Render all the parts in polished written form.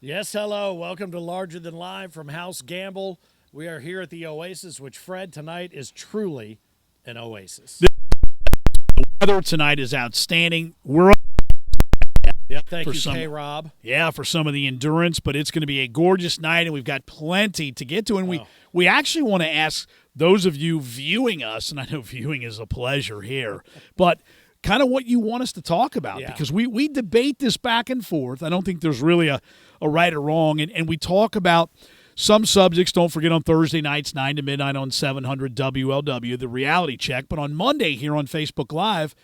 Yes, hello. Welcome to Larger Than Live from House Gamble. We are here at the Oasis, which, Fred, tonight is truly an oasis. The weather tonight is outstanding. We're Thank you, K-Rob. Yeah, for some of the endurance, but it's going to be a gorgeous night, and we've got plenty to get to. And we actually want to ask those of you viewing us, and I know viewing is a pleasure here, but kind of what you want us to talk about, because we debate this back and forth. I don't think there's really a right or wrong, and we talk about some subjects. Don't forget on Thursday nights, 9 to midnight on 700 WLW, the reality check. But on Monday here on Facebook Live,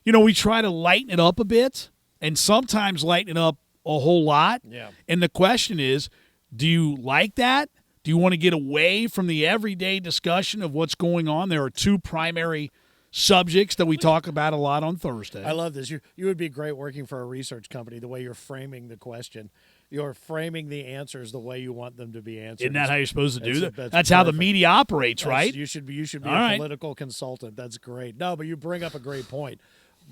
we try to lighten it up a bit and sometimes lighten it up a whole lot. Yeah. And the question is, do you like that? Do you want to get away from the everyday discussion of what's going on? There are two primary subjects that we talk about a lot on Thursday. I love this. You would be great working for a research company, the way you're framing the question. You're framing the answers the way you want them to be answered. Isn't that how you're supposed to do that? That's how the media operates, right? You should be All a right. political consultant. That's great. No, but you bring up a great point.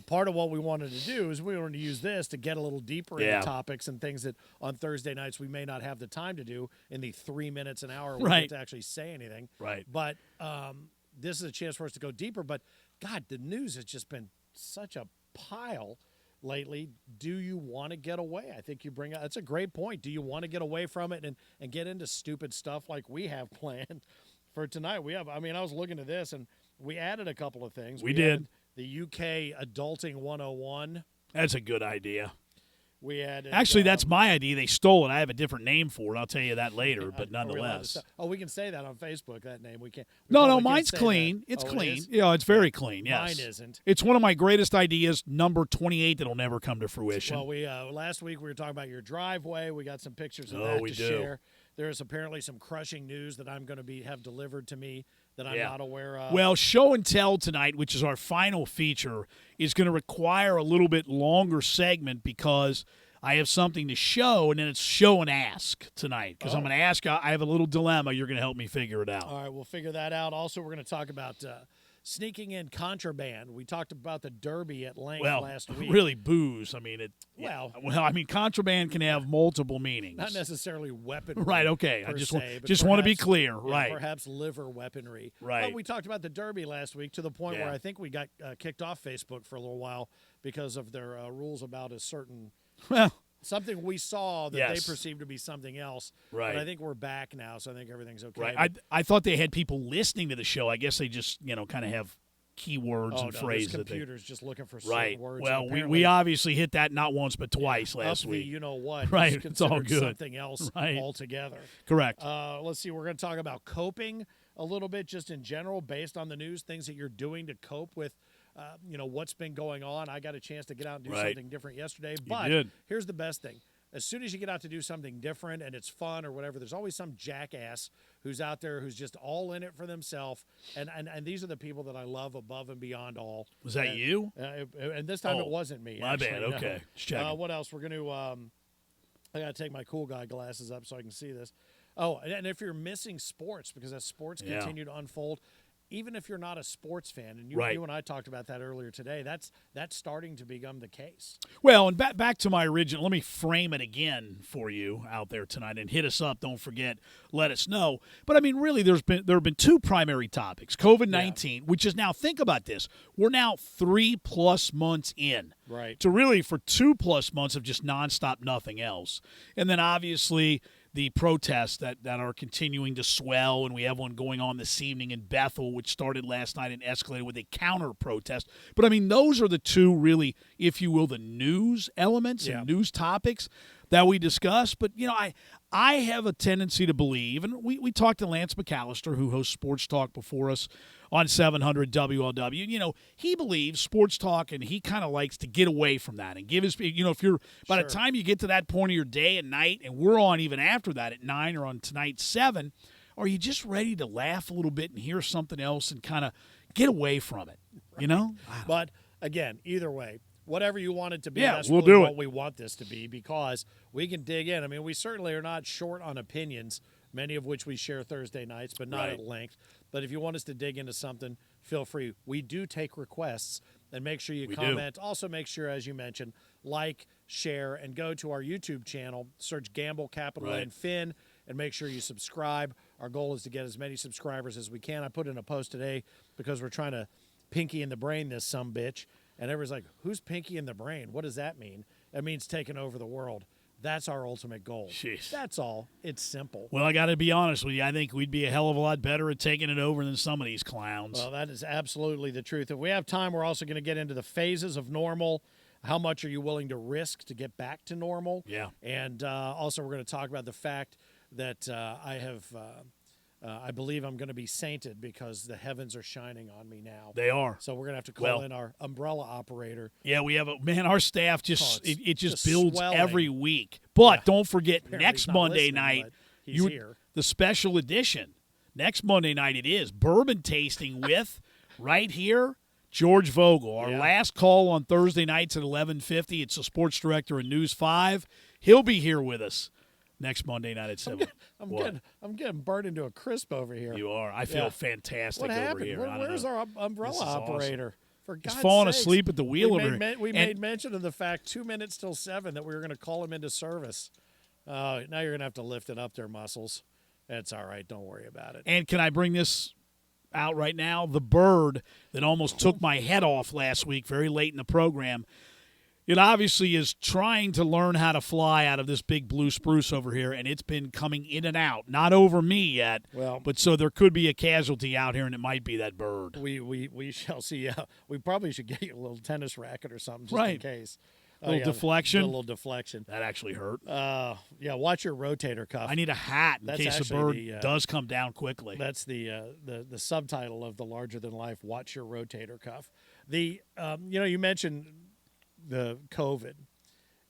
Part of what we wanted to do is we wanted to use this to get a little deeper into topics and things that on Thursday nights we may not have the time to do in the 3 minutes an hour we get to actually say anything. Right. But this is a chance for us to go deeper. But, God, the news has just been such a pile lately. Do you want to get away? I think you bring up – that's a great point. Do you want to get away from it and get into stupid stuff like we have planned for tonight? I was looking at this, and we added a couple of things. We did. The UK Adulting 101. That's a good idea. We added. Actually, that's my idea. They stole it. I have a different name for it. I'll tell you that later, but Are we allowed to nonetheless. say- we can say that on Facebook, that name. We can't. No, mine's clean. It's clean. It's very clean, yes. Mine isn't. It's one of my greatest ideas, number 28, that'll never come to fruition. Well, we last week we were talking about your driveway. We got some pictures of that to share. There's apparently some crushing news that I'm going to have delivered to me that I'm not aware of. Well, Show and Tell tonight, which is our final feature, is going to require a little bit longer segment because I have something to show, and then it's show and ask tonight because I'm going to ask. I have a little dilemma. You're going to help me figure it out. All right, we'll figure that out. Also, we're going to talk about sneaking in contraband. We talked about the Derby at length last week. Really, booze. Contraband can have multiple meanings. Not necessarily weaponry. Right, okay. I just want to be clear. Right. Perhaps liver weaponry. Right. But we talked about the Derby last week to the point where I think we got kicked off Facebook for a little while because of their rules about a certain something we saw that they perceived to be something else. Right. But I think we're back now, so I think everything's okay. Right. I thought they had people listening to the show. I guess they just, kind of have keywords and phrases. Computers just looking for certain words. Well, we obviously hit that not once but twice last week. You know what? Right. It's all good. Something else altogether. Correct. Let's see. We're going to talk about coping a little bit, just in general, based on the news, things that you're doing to cope with. What's been going on. I got a chance to get out and do something different yesterday. But here's the best thing. As soon as you get out to do something different and it's fun or whatever, there's always some jackass who's out there who's just all in it for themselves. And these are the people that I love above and beyond all. Was that you? And this time it wasn't me. My bad. Okay. Just checking. What else? We're going to I got to take my cool guy glasses up so I can see this. Oh, and if you're missing sports, because as sports continue to unfold, even if you're not a sports fan, and you and I talked about that earlier today, that's starting to become the case. Well, and back to my original, let me frame it again for you out there tonight, and hit us up. Don't forget, let us know. But really, there have been two primary topics: COVID-19, which is now, think about this, we're now 3+ months in, right? To really for 2+ months of just nonstop nothing else, and then obviously the protests that are continuing to swell, and we have one going on this evening in Bethel, which started last night and escalated with a counter-protest. But, those are the two really, if you will, the news elements and news topics that we discuss. But, I have a tendency to believe, and we talked to Lance McAllister, who hosts Sports Talk before us on 700 WLW. He believes sports talk, and he kind of likes to get away from that and give his, if you're, by the time you get to that point of your day and night, and we're on even after that at 9 or on tonight 7, are you just ready to laugh a little bit and hear something else and kind of get away from it, But, again, either way, whatever you want it to be, that's we'll really do what it. we want this to be, because we can dig in. We certainly are not short on opinions, many of which we share Thursday nights, but not at length. But if you want us to dig into something, feel free. We do take requests, and make sure you comment. Also, make sure, as you mentioned, like, share, and go to our YouTube channel. Search Gamble Capital and Finn, and make sure you subscribe. Our goal is to get as many subscribers as we can. I put in a post today because we're trying to pinky in the brain this sumbitch, and everyone's like, who's pinky in the brain? What does that mean? It means taking over the world. That's our ultimate goal. Jeez. That's all. It's simple. Well, I got to be honest with you. I think we'd be a hell of a lot better at taking it over than some of these clowns. Well, that is absolutely the truth. If we have time, we're also going to get into the phases of normal. How much are you willing to risk to get back to normal? Yeah. And also we're going to talk about the fact that I believe I'm going to be sainted because the heavens are shining on me now. They are. So we're going to have to call in our umbrella operator. Yeah, we have our staff just it just builds swelling. Every week. But don't forget, Apparently next Monday night, he's here. The special edition. Next Monday night it is bourbon tasting with right here George Vogel. Our last call on Thursday nights at 11:50. It's the sports director of News 5. He'll be here with us next Monday night at 7. I'm getting burned into a crisp over here. You are. I feel fantastic what happened? over here. Where's our umbrella operator? Awesome. For God's He's falling sakes. asleep at the wheel over here. We made mention of the fact 2 minutes till 7 that we were going to call him into service. Now you're going to have to lift it up their muscles. It's all right. Don't worry about it. And can I bring this out right now? The bird that almost took my head off last week, very late in the program, it obviously is trying to learn how to fly out of this big blue spruce over here, and it's been coming in and out. Not over me yet, but so there could be a casualty out here, and it might be that bird. We shall see. We probably should get you a little tennis racket or something just in case. A little deflection. A little deflection. That actually hurt. Watch your rotator cuff. I need a hat in case the bird does come down quickly. That's the subtitle of the Larger Than Life. Watch your rotator cuff. You mentioned the COVID.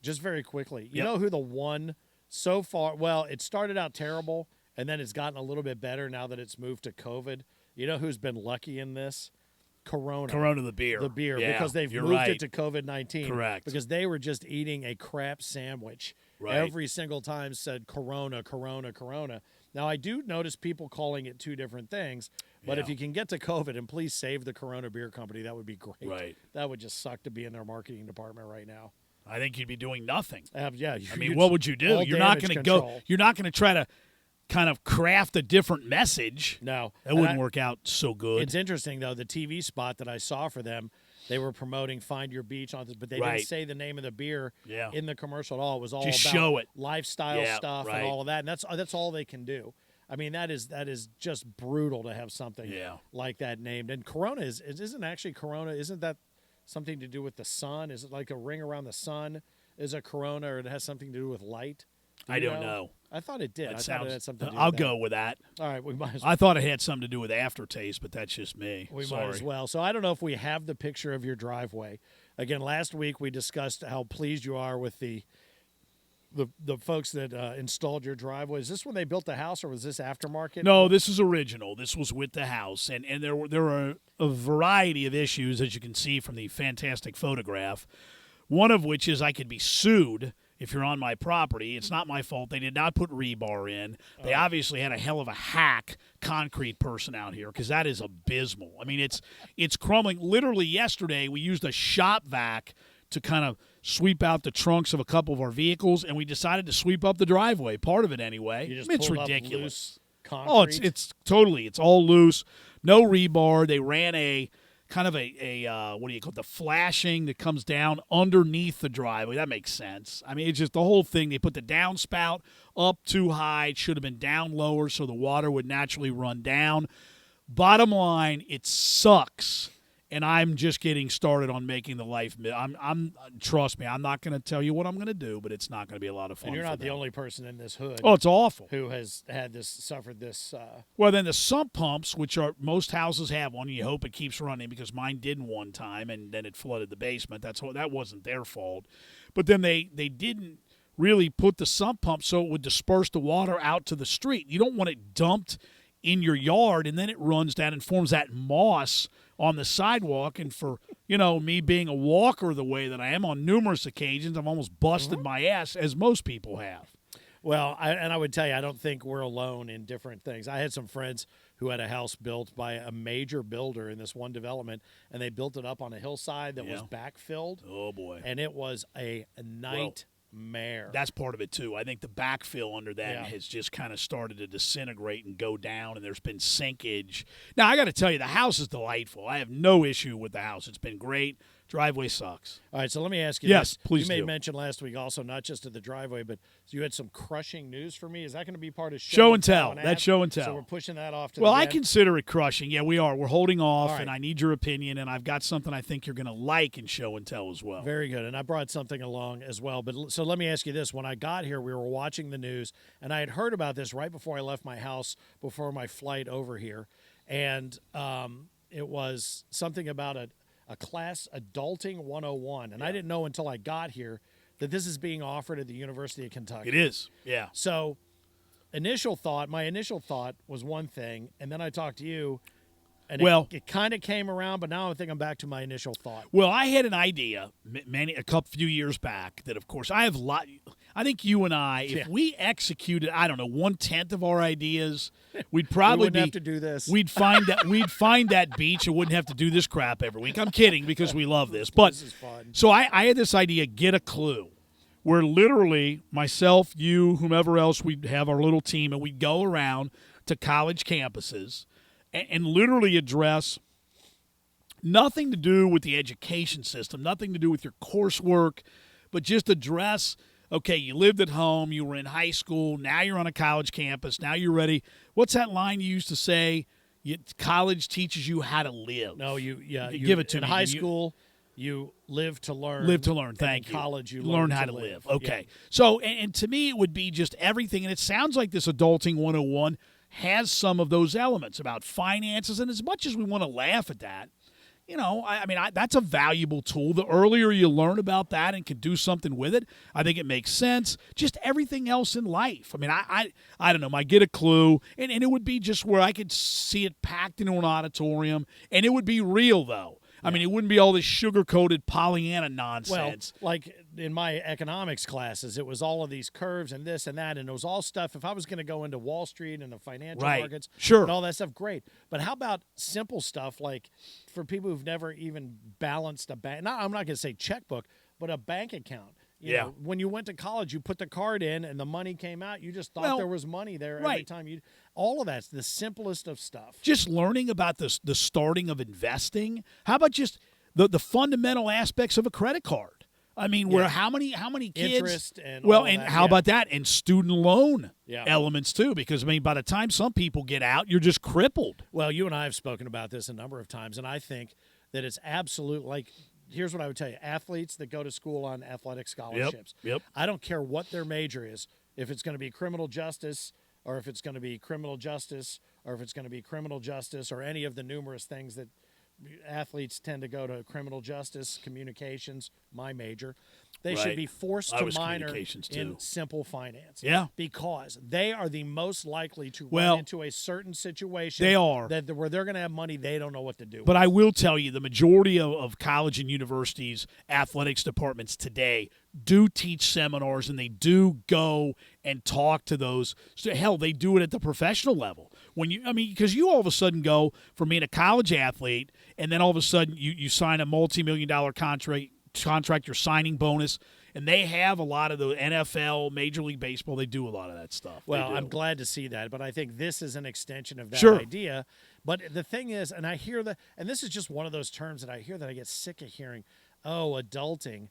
Just very quickly, you know who the one so far? Well, it started out terrible, and then it's gotten a little bit better now that it's moved to COVID. You know who's been lucky in this? Corona. Corona, the beer. The beer, yeah, because they've moved it to COVID-19. Correct. Because they were just eating a crap sandwich. Right. Every single time said Corona, Corona, Corona. Now, I do notice people calling it two different things, but if you can get to COVID, and please save the Corona Beer Company, that would be great. Right. That would just suck to be in their marketing department right now. I think you'd be doing nothing. I mean, what would you do? You're not going to go. You're not going to try to kind of craft a different message. No. That wouldn't work out so good. It's interesting, though, the TV spot that I saw for them, they were promoting Find Your Beach on this, but they didn't say the name of the beer in the commercial at all. It was all just about show it. Lifestyle stuff and all of that, and that's all they can do. I mean, that is just brutal to have something like that named. And Corona isn't actually Corona. Isn't that something to do with the sun? Is it like a ring around the sun is a Corona, or it has something to do with light? I don't know. I thought it did. I thought it had something to do I'll with go with that. All right, we might as well. I thought it had something to do with aftertaste, but that's just me. We might as well. So I don't know if we have the picture of your driveway. Again, last week we discussed how pleased you are with the folks that installed your driveway. Is this when they built the house, or was this aftermarket? No, this is original. This was with the house, and there are a variety of issues, as you can see from the fantastic photograph. One of which is I could be sued if you're on my property. It's not my fault. They did not put rebar in. They obviously had a hell of a hack concrete person out here, because that is abysmal. I mean, it's crumbling. Literally yesterday we used a shop vac to kind of sweep out the trunks of a couple of our vehicles, and we decided to sweep up the driveway, part of it anyway. It's ridiculous. Concrete? It's all loose. No rebar. They ran a kind of a what do you call it, the flashing that comes down underneath the driveway. That makes sense. I mean, it's just the whole thing. They put the downspout up too high. It should have been down lower so the water would naturally run down. Bottom line, it sucks. And I'm just getting started on making the life. Trust me, I'm not going to tell you what I'm going to do, but it's not going to be a lot of fun. And you're not the only person in this hood. Oh, it's awful. Who has suffered this? Well, then the sump pumps, which are most houses have one. And you hope it keeps running, because mine didn't one time, and then it flooded the basement. That wasn't their fault. But then they didn't really put the sump pump so it would disperse the water out to the street. You don't want it dumped in your yard, and then it runs down and forms that moss on the sidewalk. And for, me being a walker the way that I am on numerous occasions, I've almost busted my ass, as most people have. Well, I would tell you, I don't think we're alone in different things. I had some friends who had a house built by a major builder in this one development, and they built it up on a hillside that was backfilled. Oh, boy. And it was a nightmare. That's part of it, too. I think the backfill under that has just kind of started to disintegrate and go down, and there's been sinkage. Now, I got to tell you, the house is delightful. I have no issue with the house. It's been great. Driveway sucks. All right, so let me ask you this. Yes, please You made do. mention last week also, not just of the driveway, but you had some crushing news for me. Is that going to be part of show and tell? That's show and tell. So we're pushing that off to Well, the I end? consider it crushing. Yeah, we are. We're holding off, right. and I need your opinion, and I've got something I think you're going to like in show and tell as well. Very good, and I brought something along as well. But so let me ask you this. When I got here, we were watching the news, and I had heard about this right before I left my house, before my flight over here, and it was something about a class Adulting 101, and I didn't know until I got here that this is being offered at the University of Kentucky. It is, yeah. So my initial thought was one thing, and then I talked to you, and it kind of came around, but now I think I'm back to my initial thought. Well, I had an idea few years back that, of course, I think you and I, if we executed, 1/10 of our ideas, we'd probably have to do this. We'd find that beach and wouldn't have to do this crap every week. I'm kidding because we love this. But this is fun. So I had this idea, get a clue, where literally myself, you, whomever else, we'd have our little team, and we'd go around to college campuses and literally address nothing to do with the education system, nothing to do with your coursework, but just address, okay, you lived at home, you were in high school, now you're on a college campus, now you're ready. What's that line you used to say? College teaches you how to live. No, you give it to in me. high school. You live to learn. Live to learn. Thank you. In college, you learn how to live. Okay. Yeah. So, and to me, it would be just everything. And it sounds like this Adulting 101 has some of those elements about finances. And as much as we want to laugh at that, that's a valuable tool. The earlier you learn about that and can do something with it, I think it makes sense. Just everything else in life. I don't know. I get a clue. And it would be just where I could see it packed into an auditorium. And it would be real, though. I mean, it wouldn't be all this sugar-coated Pollyanna nonsense. Well, like in my economics classes, it was all of these curves and this and that, and it was all stuff. If I was going to go into Wall Street and the financial markets and all that stuff, great. But how about simple stuff like for people who've never even balanced a bank? I'm not going to say checkbook, but a bank account. You know, when you went to college, you put the card in and the money came out. You just thought there was money there every time you. All of that's the simplest of stuff. Just learning about the starting of investing. How about just the fundamental aspects of a credit card? I mean, where how many kids interest and how about that, and student loan elements too? Because by the time some people get out, you're just crippled. Well, you and I have spoken about this a number of times, and I think that it's absolute. Here's what I would tell you: athletes that go to school on athletic scholarships. Yep. I don't care what their major is. If it's going to be criminal justice, or if it's going to be criminal justice, or if it's going to be criminal justice, or any of the numerous things that athletes tend to go to criminal justice, communications, my major. They should be forced to minor in simple finance. Yeah. Because they are the most likely to run into a certain situation where they're going to have money they don't know what to do But I will tell you, the majority of college and universities, athletics departments today do teach seminars, and they do go and talk to those. So, hell, they do it at the professional level. Because you all of a sudden go from being a college athlete, and then all of a sudden you sign a multi-million-dollar contract, your signing bonus, and they have a lot of the NFL, Major League Baseball. They do a lot of that stuff. Well, I'm glad to see that, but I think this is an extension of that idea. But the thing is, and I hear that, and this is just one of those terms that I hear that I get sick of hearing. Oh, adulting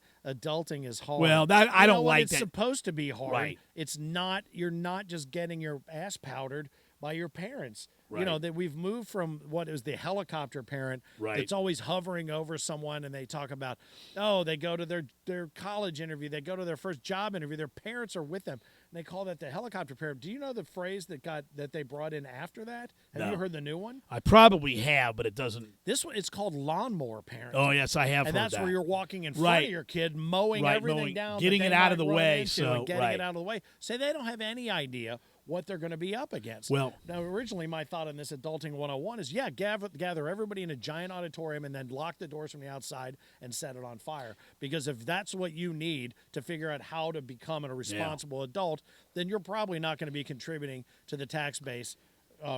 is hard. Well, I don't like that. It's supposed to be hard. Right. It's not. You're not just getting your ass powdered by your parents. Right. You know, that we've moved from what is the helicopter parent that's always hovering over someone, and they talk about, they go to their college interview, they go to their first job interview, their parents are with them, and they call that the helicopter parent. Do you know the phrase that they brought in after that? Have you heard the new one? I probably have, but it doesn't. This one, it's called lawnmower parent. Oh, yes, I have heard that. And that's where you're walking in front of your kid, mowing everything down. Getting it out of the way. Getting it out of the way. So they don't have any idea what they're going to be up against. Well, now, originally my thought on this Adulting 101 is, gather everybody in a giant auditorium and then lock the doors from the outside and set it on fire. Because if that's what you need to figure out how to become a responsible adult, then you're probably not going to be contributing to the tax base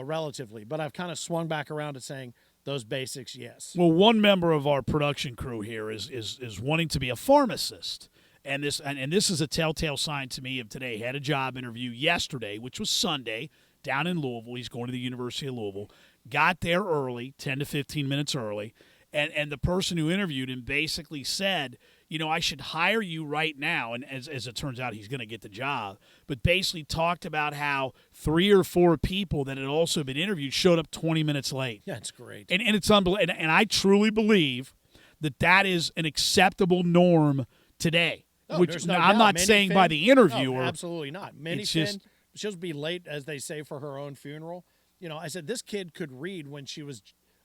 relatively. But I've kind of swung back around to saying those basics, yes. Well, one member of our production crew here is wanting to be a pharmacist. And this is a telltale sign to me of today. He had a job interview yesterday, which was Sunday, down in Louisville. He's going to the University of Louisville. Got there early, 10 to 15 minutes early. And the person who interviewed him basically said, I should hire you right now. And as it turns out, he's going to get the job. But basically talked about how 3 or 4 people that had also been interviewed showed up 20 minutes late. Yeah, it's great. And it's unbelievable. And I truly believe that is an acceptable norm today. Oh, which no I'm doubt. not Minnie saying Finn, by the interviewer. Absolutely not. Minnie Finn, she'll be late, as they say, for her own funeral. I said, this kid could read when she was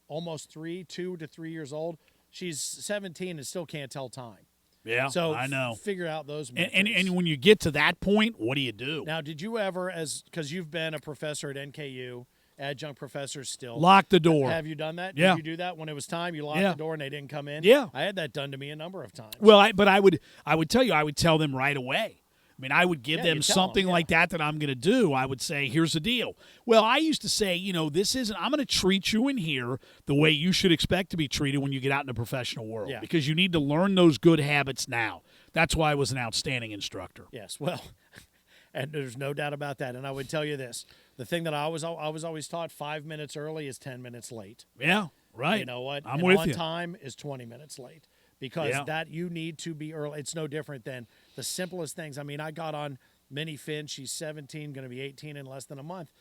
almost 2 to 3 years old. She's 17 and still can't tell time. Yeah, so I know. Figure out those metrics. And when you get to that point, what do you do? Now, did you ever, because you've been a professor at NKU, adjunct professor still. Lock the door. Have you done that? Yeah. Did you do that when it was time? You locked the door and they didn't come in? Yeah. I had that done to me a number of times. Well, I would tell them right away. I mean, I would give them something like that I'm going to do. I would say, here's the deal. Well, I used to say, I'm going to treat you in here the way you should expect to be treated when you get out in the professional world. Yeah. Because you need to learn those good habits now. That's why I was an outstanding instructor. Yes, well, and there's no doubt about that. And I would tell you this. The thing that I was always taught, 5 minutes early is 10 minutes late. Yeah, right. You know what? I'm with you. On time is 20 minutes late. Because that you need to be early. It's no different than the simplest things. I mean, I got on Minnie Finn. She's 17, going to be 18 in less than a month.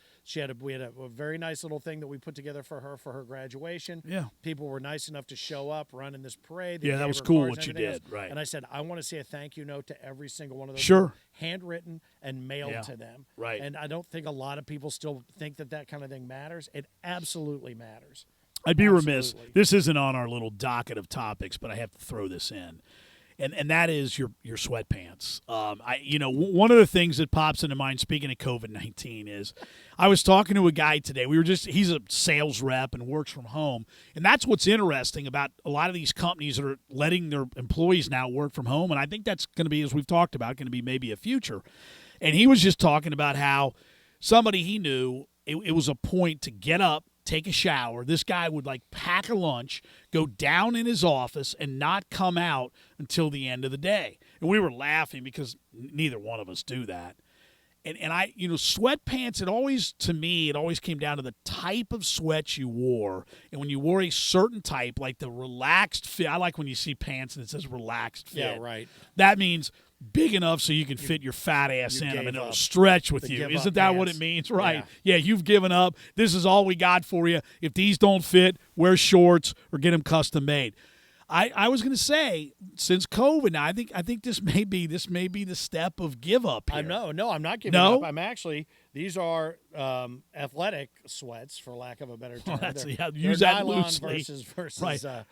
We had a very nice little thing that we put together for her graduation. Yeah. People were nice enough to show up, run in this parade. Yeah, that was cool what you did. Right. And I said, I want to say a thank you note to every single one of those. Sure. Handwritten and mailed to them. Right. And I don't think a lot of people still think that kind of thing matters. It absolutely matters. I'd be remiss. This isn't on our little docket of topics, but I have to throw this in. And that is your sweatpants. One of the things that pops into mind, speaking of COVID-19, is I was talking to a guy today. He's a sales rep and works from home. And that's what's interesting about a lot of these companies that are letting their employees now work from home. And I think that's going to be, as we've talked about, going to be maybe a future. And he was just talking about how somebody he knew, it was a point to get up, take a shower. This guy would pack a lunch, go down in his office, and not come out until the end of the day. And we were laughing because neither one of us do that. And I, sweatpants, it always came down to the type of sweats you wore. And when you wore a certain type, like the relaxed fit, I like when you see pants and it says relaxed fit. Yeah, right. That means big enough so you can fit your fat ass in them and it'll stretch with you. Isn't that what it means? Right. Yeah, you've given up. This is all we got for you. If these don't fit, wear shorts or get them custom made. I was going to say, since COVID now, I think this may be the step of give up here. No, I'm not giving up. I'm actually, these are athletic sweats, for lack of a better term. Use that loosely. Versus right.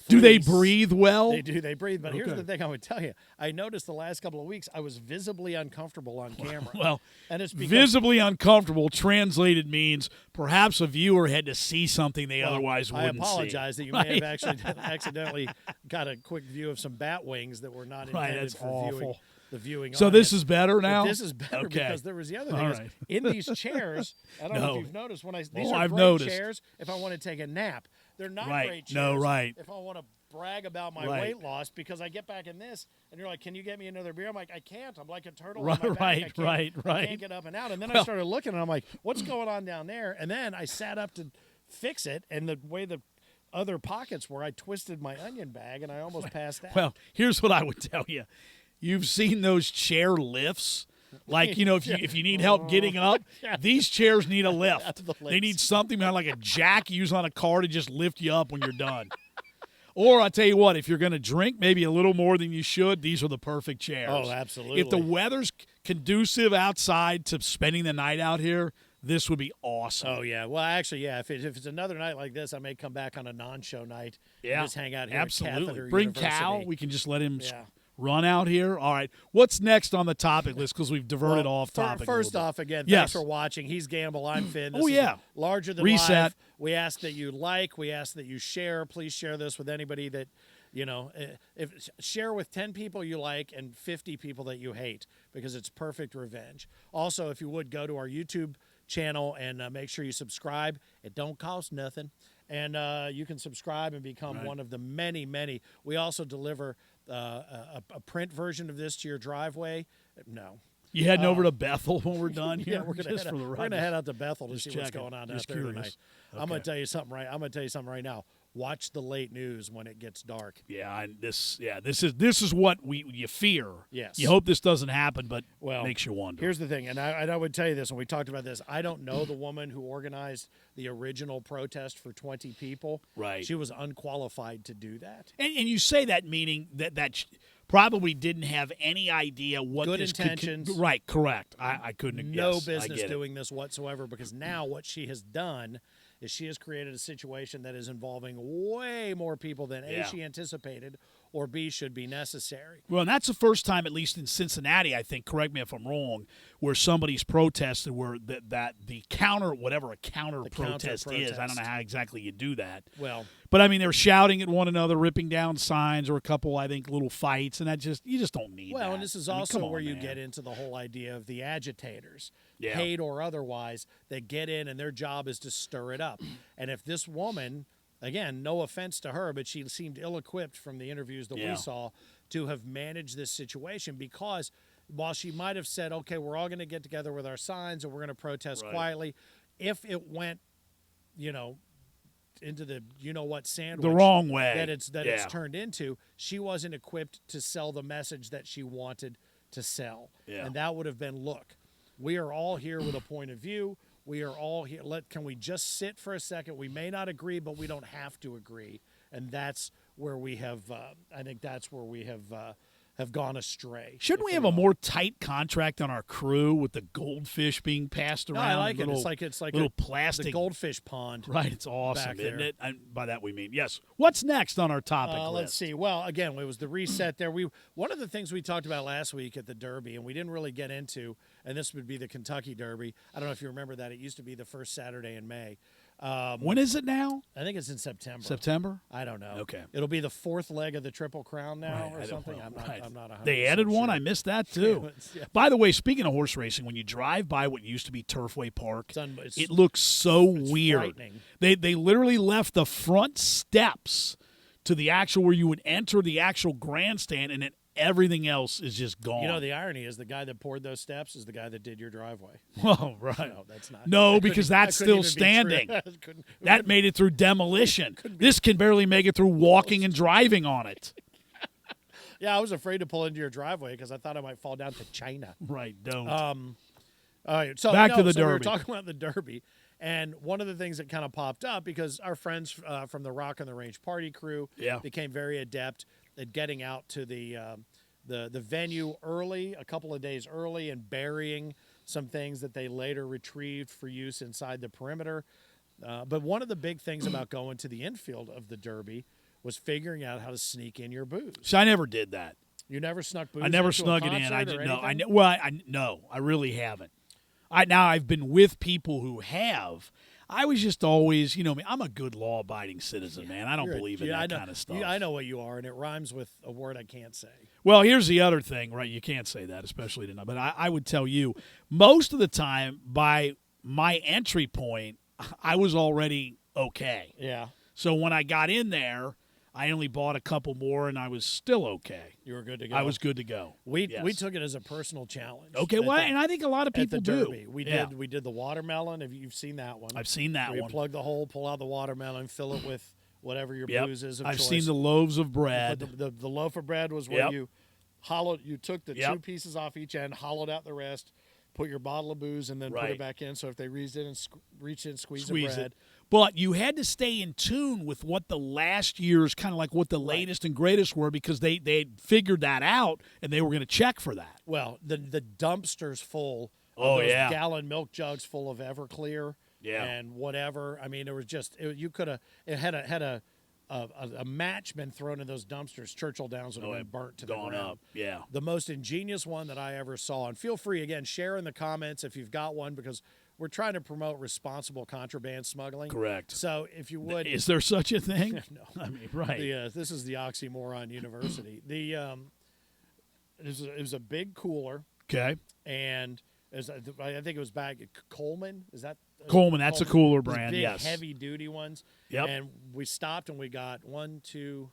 Do they breathe well? They do. They breathe. But here's the thing I would tell you. I noticed the last couple of weeks I was visibly uncomfortable on camera. Well, and it's visibly uncomfortable translated means perhaps a viewer had to see something they otherwise wouldn't see. I apologize that you may have actually accidentally got a quick view of some bat wings that were not intended for the viewing. So this is better now? But this is better because there was the other thing. Right. In these chairs, I don't know if you've noticed, these are I've great noticed. chairs if I want to take a nap. They're not great chairs if I want to brag about my weight loss, because I get back in this and you're like, can you get me another beer? I'm like, I can't. I'm like a turtle. Right, on my back. right. I can't get up and out. And then I started looking and I'm like, what's going on down there? And then I sat up to fix it, and the way the other pockets were, I twisted my onion bag and I almost passed out. Well, here's what I would tell you. You've seen those chair lifts? Like, if you need help getting up, these chairs need a lift. They need something like a jack you use on a car to just lift you up when you're done. Or I'll tell you what, if you're going to drink maybe a little more than you should, these are the perfect chairs. Oh, absolutely. If the weather's conducive outside to spending the night out here, this would be awesome. Oh, yeah. Well, actually, yeah, if it's another night like this, I may come back on a non-show night and just hang out here absolutely. at Catheter Bring University. Cal. We can just let him run out here. All right. What's next on the topic list? Because we've diverted off topic. First off, again, yes. thanks for watching. He's Gamble. I'm Finn. This is Larger Than Reset. Life. We ask that you like. We ask that you share. Please share this with anybody that, share with 10 people you like and 50 people that you hate, because it's perfect revenge. Also, if you would, go to our YouTube channel and make sure you subscribe. It don't cost nothing. And you can subscribe and become one of the many, many. We also deliver a print version of this to your driveway. No. You heading over to Bethel when we're done here? Yeah, we're gonna head out to Bethel to see what's going on out there tonight. Okay. I'm gonna tell you something right now. Watch the late news when it gets dark. Yeah, this is what you fear. Yes. You hope this doesn't happen, but makes you wonder. Here's the thing, and I would tell you this, and we talked about this. I don't know the woman who organized the original protest for 20 people. Right. She was unqualified to do that. And you say that meaning that probably didn't have any idea what good this intentions. Right, correct. I couldn't no business doing this whatsoever, because now what she has done is she has created a situation that is involving way more people than A, she anticipated, or B, should be necessary. Well, and that's the first time, at least in Cincinnati, I think, correct me if I'm wrong, where somebody's protested where that the counter, whatever a counter protest is, I don't know how exactly you do that. Well, but I mean, they were shouting at one another, ripping down signs, or a couple, I think, little fights, and you just don't need that. Well, and this is also where you get into the whole idea of the agitators, paid or otherwise, that get in and their job is to stir it up. And if this woman, again, no offense to her, but she seemed ill-equipped from the interviews that we saw to have managed this situation, because while she might have said, okay, we're all going to get together with our signs and we're going to protest quietly, if it went, into the what sandwich, the wrong way that it's turned into, she wasn't equipped to sell the message that she wanted to sell. And that would have been, look, we are all here with a point of view. We are all here. Can we just sit for a second? We may not agree, but we don't have to agree. And that's where we have. I think that's where we have gone astray. Shouldn't we have a more tight contract on our crew with the goldfish being passed around? No, I like it. It's like little plastic the goldfish pond. Right, it's awesome, isn't it? And by that we mean yes. What's next on our topic list? Let's see. Well, again, it was the reset there. One of the things we talked about last week at the Derby, and we didn't really get into, and this would be the Kentucky Derby. I don't know if you remember that. It used to be the first Saturday in May. When is it now? I think it's in September. September? I don't know. Okay. It'll be the fourth leg of the Triple Crown now or something. I'm not 100% They added one. sure. I missed that too. By the way, speaking of horse racing, when you drive by what used to be Turfway Park, it looks so weird. They literally left the front steps to the actual where you would enter the actual grandstand, and then everything else is just gone. The irony is the guy that poured those steps is the guy that did your driveway. Oh, right. No, that's not. No, because that's still standing. That made it through demolition. This can barely make it through walking and driving on it. Yeah, I was afraid to pull into your driveway because I thought I might fall down to China. Right, don't. All right, so back to the Derby. We were talking about the Derby, and one of the things that kind of popped up, because our friends from the Rock on the Range party crew became very adept at getting out to the venue early, a couple of days early, and burying some things that they later retrieved for use inside the perimeter. But one of the big things about going to the infield of the Derby was figuring out how to sneak in your booze. So I never did that. You never snuck booze? I never snuck it in. I didn't know. I really haven't. I've been with people who have. I was just always, I'm a good law-abiding citizen, man. I don't believe in that kind of stuff. I know what you are, and it rhymes with a word I can't say. Well, here's the other thing, right? You can't say that, especially tonight. But I would tell you, most of the time, by my entry point, I was already okay. Yeah. So when I got in there, I only bought a couple more, and I was still okay. You were good to go. I was good to go. We took it as a personal challenge. Okay, and I think a lot of people do. We yeah. did the watermelon. You've seen that one. I've seen that one. You plug the hole, pull out the watermelon, fill it with whatever your booze is of choice. I've seen the loaves of bread. The loaf of bread was where you took the two pieces off each end, hollowed out the rest, put your bottle of booze, and then put it back in. So if they reached in and squeeze the bread. It. But you had to stay in tune with what the last year's kind of like what the latest and greatest were, because they had figured that out and they were going to check for that. Well, the dumpsters full of those gallon milk jugs full of Everclear and whatever. I mean, it was just it had a a match been thrown in those dumpsters, Churchill Downs would have been burnt to the ground. Up, yeah. The most ingenious one that I ever saw, and feel free, again, share in the comments if you've got one, because we're trying to promote responsible contraband smuggling. Correct. So if you would. Is there such a thing? No. I mean, right. This is the Oxymoron University. It was a big cooler. Okay. And I think it was back at Coleman. Is that Coleman? That's a cooler brand. Big, yes. heavy duty ones. Yep. And we stopped and we got 1, 2,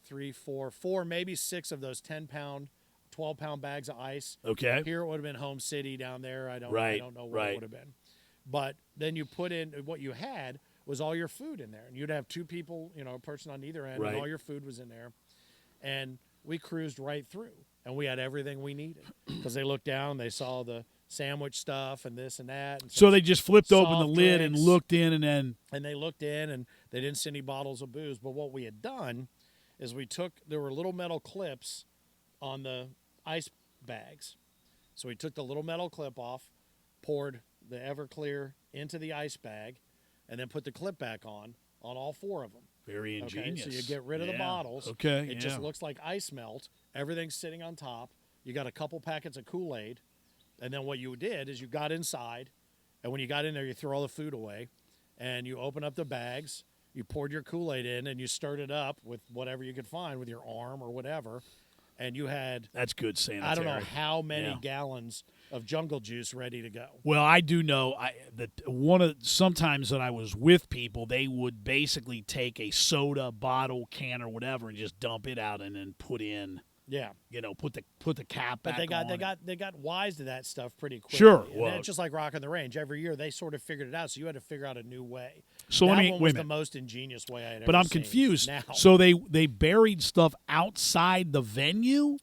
3, 4, maybe 6 of those 10-pound, 12-pound bags of ice. Okay. Here it would have been Home City. Down there, I don't know what it would have been. But then you put in what you had was all your food in there, and you'd have 2 people, a person on either end, and all your food was in there. And we cruised right through. And we had everything we needed because they looked down, they saw the sandwich stuff and this and that. And so they just flipped open the lid drinks, and looked in, and then. And they looked in, and they didn't see any bottles of booze. But what we had done is there were little metal clips on the ice bags. So we took the little metal clip off, poured the Everclear into the ice bag, and then put the clip back on all 4 of them. Very ingenious. Okay, so you get rid of the bottles. Okay, It just looks like ice melt. Everything's sitting on top. You got a couple packets of Kool-Aid. And then what you did is you got inside. And when you got in there, you threw all the food away. And you open up the bags. You poured your Kool-Aid in, and you stirred it up with whatever you could find with your arm or whatever. And you had – that's good sanitary. I don't know how many gallons of jungle juice ready to go. Well, I do know that sometimes that I was with people, they would basically take a soda bottle, can, or whatever, and just dump it out and then put in. Yeah, put the cap back on. But they got wise to that stuff pretty quickly. Sure, well, it's just like Rockin' the Range. Every year they sort of figured it out, so you had to figure out a new way. So that let me one wait was a the minute. most ingenious way I had ever seen. But I'm confused. Now. So they buried stuff outside the venue?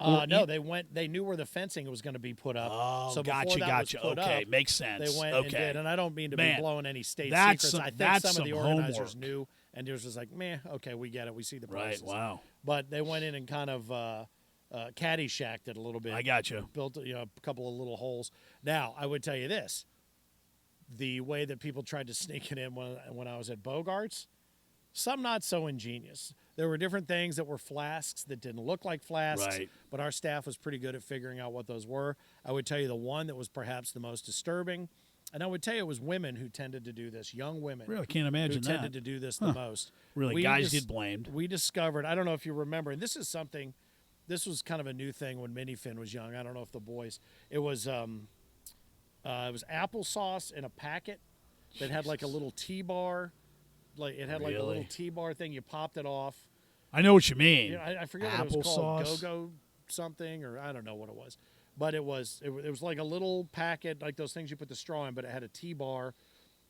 No, they knew where the fencing was going to be put up. Oh, so gotcha. Put okay, up, makes sense. They went and did, and I don't mean to be blowing any state secrets. I think some of the organizers knew, and it was just like, meh, okay, we get it. We see the prices. Right, wow. But they went in and kind of caddyshacked it a little bit. I got you. Built a couple of little holes. Now, I would tell you this. The way that people tried to sneak it in when I was at Bogart's, some not so ingenious. There were different things that were flasks that didn't look like flasks, but our staff was pretty good at figuring out what those were. I would tell you the one that was perhaps the most disturbing, and I would tell you it was women who tended to do this, young women. Really can't imagine who tended to do this the most. Really, guys get blamed. We discovered, I don't know if you remember, and this is something, this was kind of a new thing when Minifin was young. I don't know if the boys, it was applesauce in a packet that had like a little T-bar. Like it had like a little T-bar thing. You popped it off. I know what you mean. I forget what it was called. Go-Go something, or I don't know what it was. But it was like a little packet, like those things you put the straw in, but it had a T-bar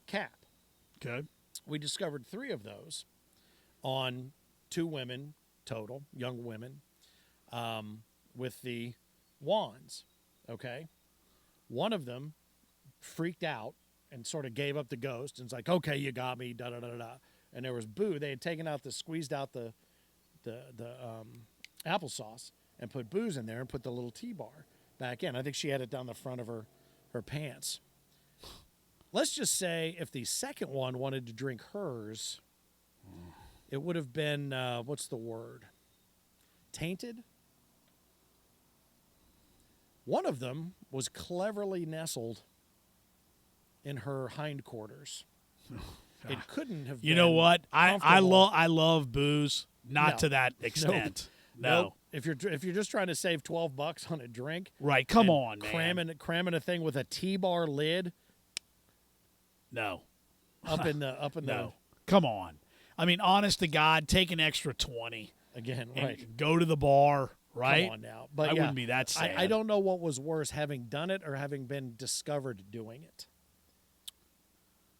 cap. Okay. We discovered 3 of those on 2 women total, young women, with the wands. Okay. One of them freaked out and sort of gave up the ghost and was like, okay, you got me, da-da-da-da-da. And there was boo. They had squeezed out the applesauce and put booze in there and put the little T-bar back in. I think she had it down the front of her pants. Let's just say if the second one wanted to drink hers, it would have been, what's the word? Tainted? One of them was cleverly nestled in her hindquarters. It couldn't have been. You know what? I love booze, not to that extent. Nope. If you're just trying to save $12 on a drink, right? Come on, man. Cramming a thing with a T-bar lid. No. Up in the. No. Come on. I mean, honest to God, take an extra 20. Again, and right. Go to the bar, right? Come on now. But I wouldn't be that sad. I don't know what was worse, having done it or having been discovered doing it.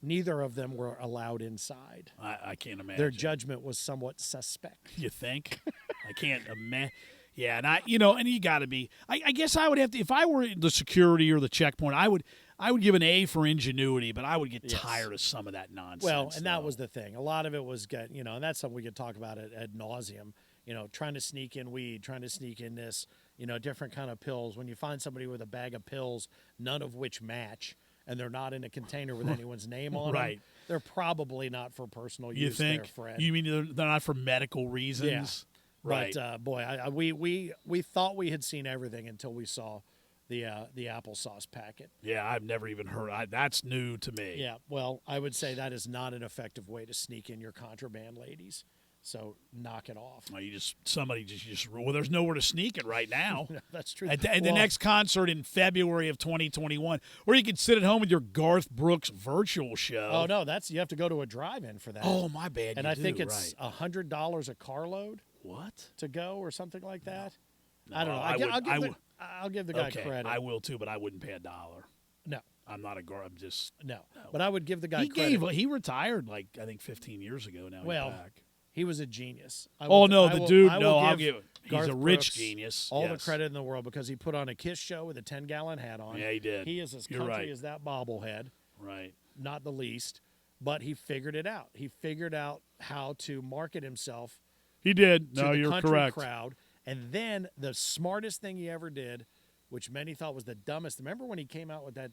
Neither of them were allowed inside. I can't imagine. Their judgment was somewhat suspect. You think? I can't imagine. Yeah, and and you got to be. I guess I would have to, if I were the security or the checkpoint, I would give an A for ingenuity, but I would get tired of some of that nonsense. Well, and that was the thing. A lot of it was and that's something we could talk about ad nauseum. Trying to sneak in weed, trying to sneak in this, different kind of pills. When you find somebody with a bag of pills, none of which match. and they're not in a container with anyone's name on Right. them, they're probably not for personal You use. think? There, Fred. You mean they're not for medical reasons? Yeah. Right. But boy, we thought we had seen everything until we saw the applesauce packet. Yeah, I've never even heard. That's new to me. Yeah, well, I would say that is not an effective way to sneak in your contraband, ladies. So knock it off. Well, well, there's nowhere to sneak it right now. That's true. At the next concert in February of 2021, or you can sit at home with your Garth Brooks virtual show. Oh no, you have to go to a drive-in for that. Oh, my bad. And I think it's $100 a carload. What? To go or something like that. No, I don't know. I'll give the guy credit. I will too, but I wouldn't pay $1. No. I'm not a guard. I'm just no. But I would give the guy credit. He retired I think 15 years ago now. Well, he's back. He was a genius. I'll give it. He's a rich genius. All the credit in the world because he put on a Kiss show with a 10-gallon hat on. Yeah, he did. He is as country as that bobblehead. Right. Not the least. But he figured it out. He figured out how to market himself. He did. To no, the you're country correct. crowd. And then the smartest thing he ever did, which many thought was the dumbest. Remember when he came out with that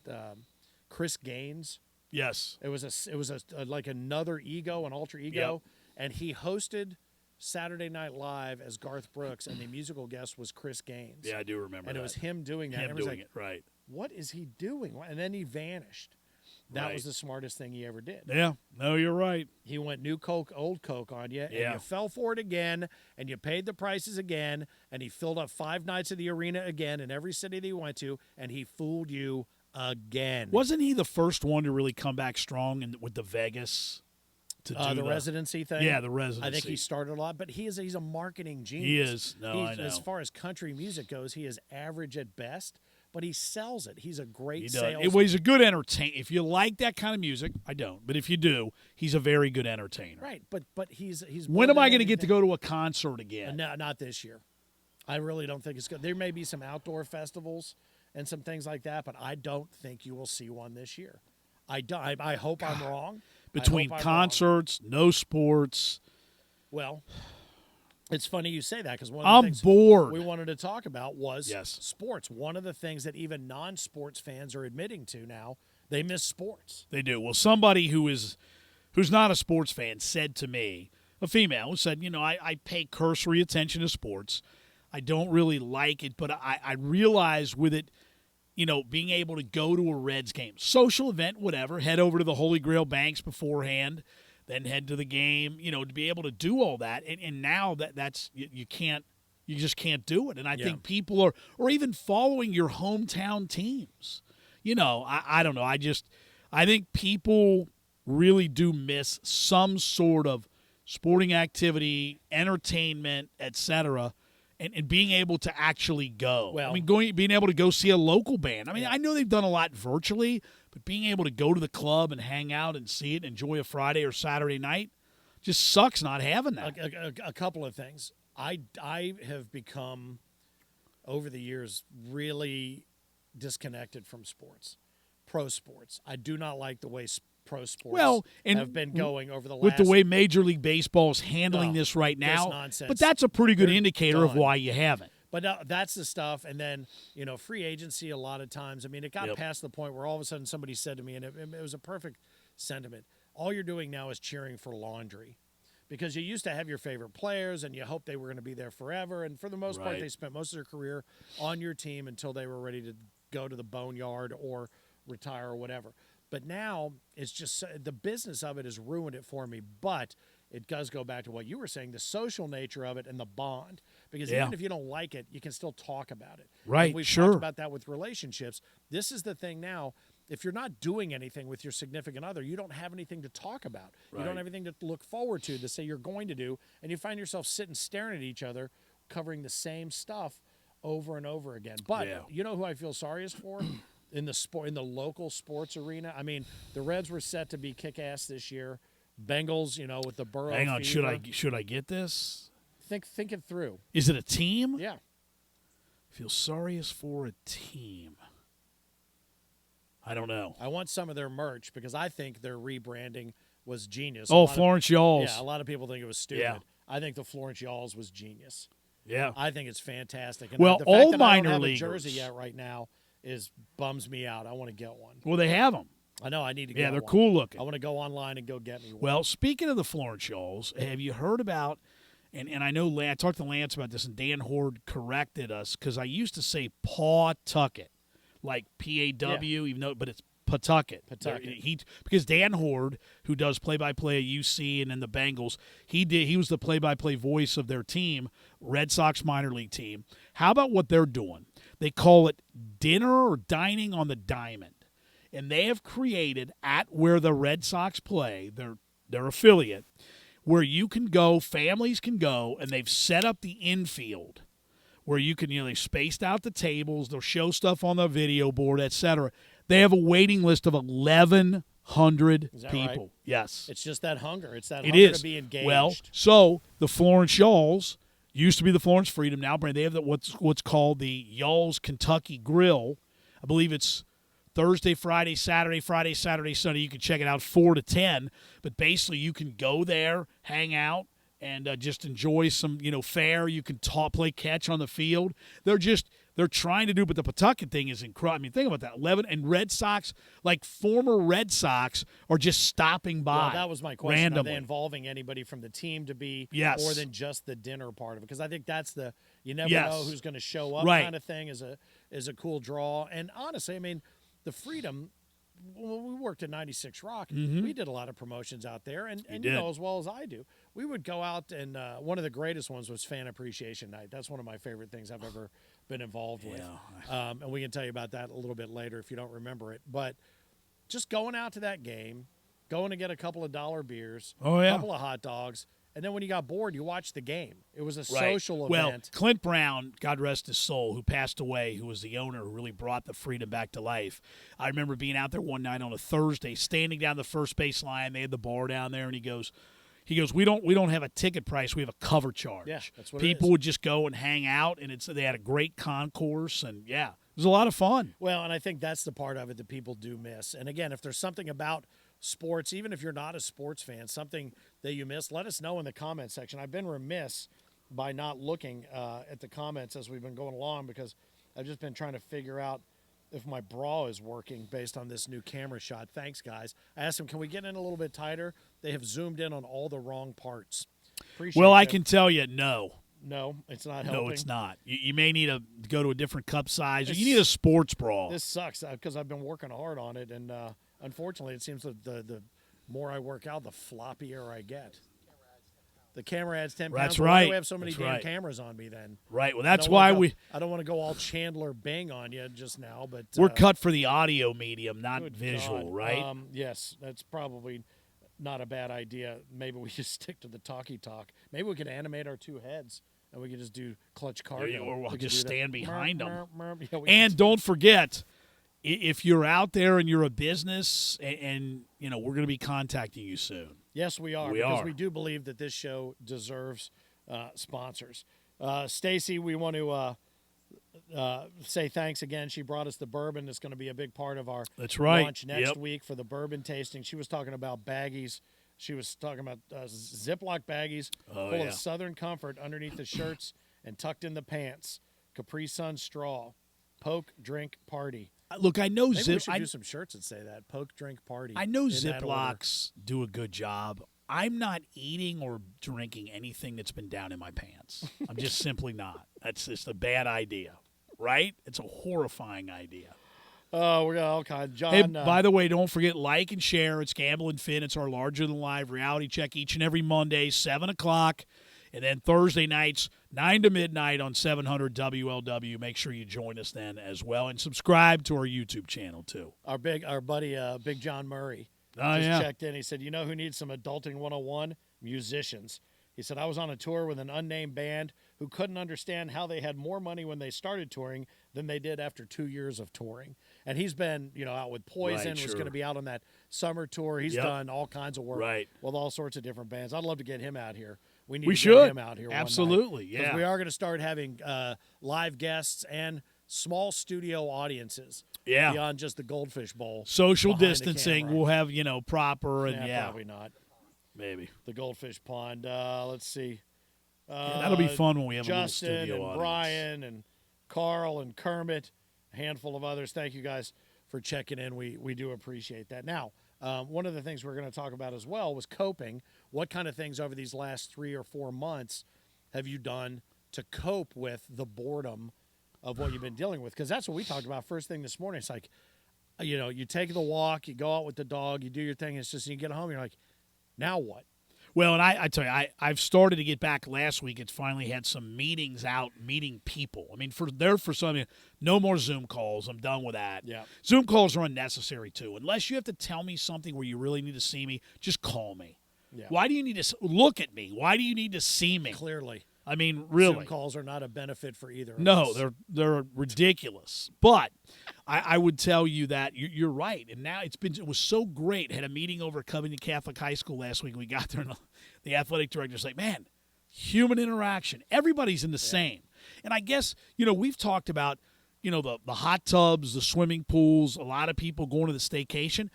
Chris Gaines? Yes. It was like another ego, an alter ego, and he hosted Saturday Night Live as Garth Brooks, and the musical guest was Chris Gaines. Yeah, I do remember. And that. it was him doing that. Him doing it, right? What is he doing? And then he vanished. That was the smartest thing he ever did. Yeah. No, you're right. He went new Coke, old Coke on you, and Yeah. you fell for it again, and you paid the prices again, and he filled up 5 nights of the arena again in every city that he went to, and he fooled you again. Wasn't he the first one to really come back strong with the Vegas? To do the residency thing? Yeah, the residency. I think he started a lot, but he's a marketing genius. He is. No, I know. As far as country music goes, he is average at best, but he sells it. He's a great salesman. salesman. He's a good entertainer. If you like that kind of music, I don't, but if you do, he's a very good entertainer. Right, but he's. When am I going to get to go to a concert again? No, not this year. I really don't think it's good. There may be some outdoor festivals and some things like that, but I don't think you will see one this year. I hope I'm wrong. Between concerts, no sports. Well, it's funny you say that because one of the things bored. we wanted to talk about was Yes. sports. One of the things that even non-sports fans are admitting to now, they miss sports. They do. Well, somebody who's not a sports fan said to me, a female, who said, I pay cursory attention to sports. I don't really like it, but I realize with it, being able to go to a Reds game, social event, whatever, head over to the Holy Grail Banks beforehand, then head to the game, to be able to do all that. And now that's you just can't do it. And I think people are, or even following your hometown teams. I don't know. I think people really do miss some sort of sporting activity, entertainment, etc., and being able to actually go. Well, being able to go see a local band. I know they've done a lot virtually, but being able to go to the club and hang out and see it, enjoy a Friday or Saturday night, just sucks not having that. A couple of things. I have become, over the years, really disconnected from sports, pro sports. I do not like the way pro sports have been going over the last. With the way Major League Baseball is handling this right now. Nonsense. But that's a pretty good indicator of why you haven't. But that's the stuff. And then, free agency a lot of times. It got past the point where all of a sudden somebody said to me, and it was a perfect sentiment, all you're doing now is cheering for laundry. Because you used to have your favorite players and you hoped they were going to be there forever. And for the most part, they spent most of their career on your team until they were ready to go to the boneyard or retire or whatever. But now it's just the business of it has ruined it for me. But it does go back to what you were saying, the social nature of it and the bond. Because even if you don't like it, you can still talk about it. Right, and we've talked about that with relationships. This is the thing now. If you're not doing anything with your significant other, you don't have anything to talk about. You don't have anything to look forward to say you're going to do. And you find yourself sitting staring at each other, covering the same stuff over and over again. But you know who I feel sorriest for? In the local sports arena. The Reds were set to be kick-ass this year. Bengals, with the Burrow Hang on, fever. should I get this? Think it through. Is it a team? Yeah. Feel sorriest for a team. I don't know. I want some of their merch because I think their rebranding was genius. Florence Yalls. Yeah, a lot of people think it was stupid. Yeah. I think the Florence Yalls was genius. Yeah. I think it's fantastic. And well, the fact all that minor I don't have leaguers. a jersey yet right now bums me out. I want to get one. Well, they have them. I know. I need to get one. Yeah, they're cool looking. I want to go online and go get me one. Well, speaking of the Florence Shawls, have you heard about, and I know I talked to Lance about this, and Dan Horde corrected us, because I used to say Pawtucket, like P-A-W, even though, but it's Pawtucket. Because Dan Horde, who does play-by-play at UC and then the Bengals, he was the play-by-play voice of their team, Red Sox minor league team. How about what they're doing? They call it dinner or dining on the diamond. And they have created, at where the Red Sox play, their affiliate, where you can go, families can go, and they've set up the infield where you can, they've spaced out the tables, they'll show stuff on the video board, etc. They have a waiting list of 1,100 people. Right? Yes. It's just that hunger. It's that hunger to be engaged. Well, so the Florence Shawls used to be the Florence Freedom, now brand. They have what's called the Y'all's Kentucky Grill. I believe it's Thursday, Friday, Saturday, Sunday. You can check it out 4 to 10. But basically, you can go there, hang out, and just enjoy some, fare. You can play catch on the field. They're trying to do, but the Pawtucket thing is incredible. I mean, think about that. 11 and Red Sox, like former Red Sox, are just stopping by. Well, that was my question. Randomly. Are they involving anybody from the team to be more than just the dinner part of it? Because I think that's you never know who's going to show up kind of thing is a cool draw. And honestly, I mean, the Freedom, when we worked at 96 Rock, we did a lot of promotions out there. And as well as I do, we would go out and one of the greatest ones was Fan Appreciation Night. That's one of my favorite things I've ever been involved with. And we can tell you about that a little bit later if you don't remember it. But just going out to that game, going to get a couple of $1 beers, a couple of hot dogs, and then when you got bored, you watched the game. It was a social event. Well, Clint Brown, God rest his soul, who passed away, who was the owner who really brought the Freedom back to life. I remember being out there one night on a Thursday, standing down the first base line. They had the bar down there, and he goes, we don't have a ticket price. We have a cover charge. Yeah, that's what people would just go and hang out, and they had a great concourse, and it was a lot of fun. Well, and I think that's the part of it that people do miss. And again, if there's something about sports, even if you're not a sports fan, something that you miss, let us know in the comment section. I've been remiss by not looking at the comments as we've been going along, because I've just been trying to figure out if my bra is working based on this new camera shot. Thanks, guys. I asked them, can we get in a little bit tighter? They have zoomed in on all the wrong parts. Appreciate well, that. I can tell you, no. No, it's not helping. No, it's not. You may need to go to a different cup size, or you need a sports bra. This sucks because I've been working hard on it, and unfortunately, it seems that the more I work out, the floppier I get. The camera adds 10 pounds. That's right. Why do we have so many damn cameras on me then? Right. Well, that's why I don't want to go all Chandler Bing on you just now, but we're cut for the audio medium, not visual, God. right? Yes, that's probably not a bad idea. Maybe we just stick to the talkie talk. Maybe we could animate our two heads. And we could just do clutch cardio. Or we'll just stand behind them. Yeah, and don't forget, if you're out there and you're a business, and we're going to be contacting you soon. Yes, we are. Because we do believe that this show deserves sponsors. Stacy, we want to say thanks again. She brought us the bourbon. It's going to be a big part of our launch next week for the bourbon tasting. She was talking about baggies. She was talking about Ziploc baggies full of Southern Comfort underneath the shirts and tucked in the pants. Capri Sun straw. Poke, drink, party. Look, I know Maybe we should do some shirts that say that. Poke, drink, party. I know Ziplocs do a good job. I'm not eating or drinking anything that's been down in my pants. I'm just simply not. That's just a bad idea, right? It's a horrifying idea. Oh, we got all kinds. John. Hey, by the way, don't forget, like and share. It's Gamble and Finn. It's our larger-than-life reality check each and every Monday, 7 o'clock. And then Thursday nights, 9 to midnight on 700 WLW. Make sure you join us then as well. And subscribe to our YouTube channel, too. Our buddy, Big John Murray, just checked in. He said, you know who needs some adulting 101? Musicians. He said, I was on a tour with an unnamed band who couldn't understand how they had more money when they started touring than they did after 2 years of touring. And he's been, out with Poison, was going to be out on that summer tour. He's done all kinds of work with all sorts of different bands. I'd love to get him out here. We need to get him out here. Absolutely, one night, because we are going to start having live guests and small studio audiences. Yeah. Beyond just the Goldfish Bowl. Social distancing. We'll have, proper and probably not. Maybe. The Goldfish Pond. Let's see. That'll be fun when we have Justin a little studio and audience. Brian and Carl and Kermit a handful of others. Thank you guys for checking in. We do appreciate that. Now, one of the things we're going to talk about as well was coping. What kind of things over these last 3 or 4 months have you done to cope with the boredom of what you've been dealing with? Because that's what we talked about first thing this morning. It's like, you take the walk, you go out with the dog, you do your thing. It's just you get home, you're like, now what? Well, and I tell you, I've started to get back last week. It's finally had some meetings out, meeting people. I mean, for some, no more Zoom calls. I'm done with that. Yeah. Zoom calls are unnecessary, too. Unless you have to tell me something where you really need to see me, just call me. Yeah. Why do you need to look at me? Why do you need to see me? Clearly. I mean, really. Zoom calls are not a benefit for either of No, us. they're ridiculous. But I would tell you that you're right. And now it was so great. Had a meeting over at Covington Catholic High School last week. We got there, and the athletic director's like, man, human interaction. Everybody's in the same. And I guess, we've talked about, the hot tubs, the swimming pools, a lot of people going to the staycation.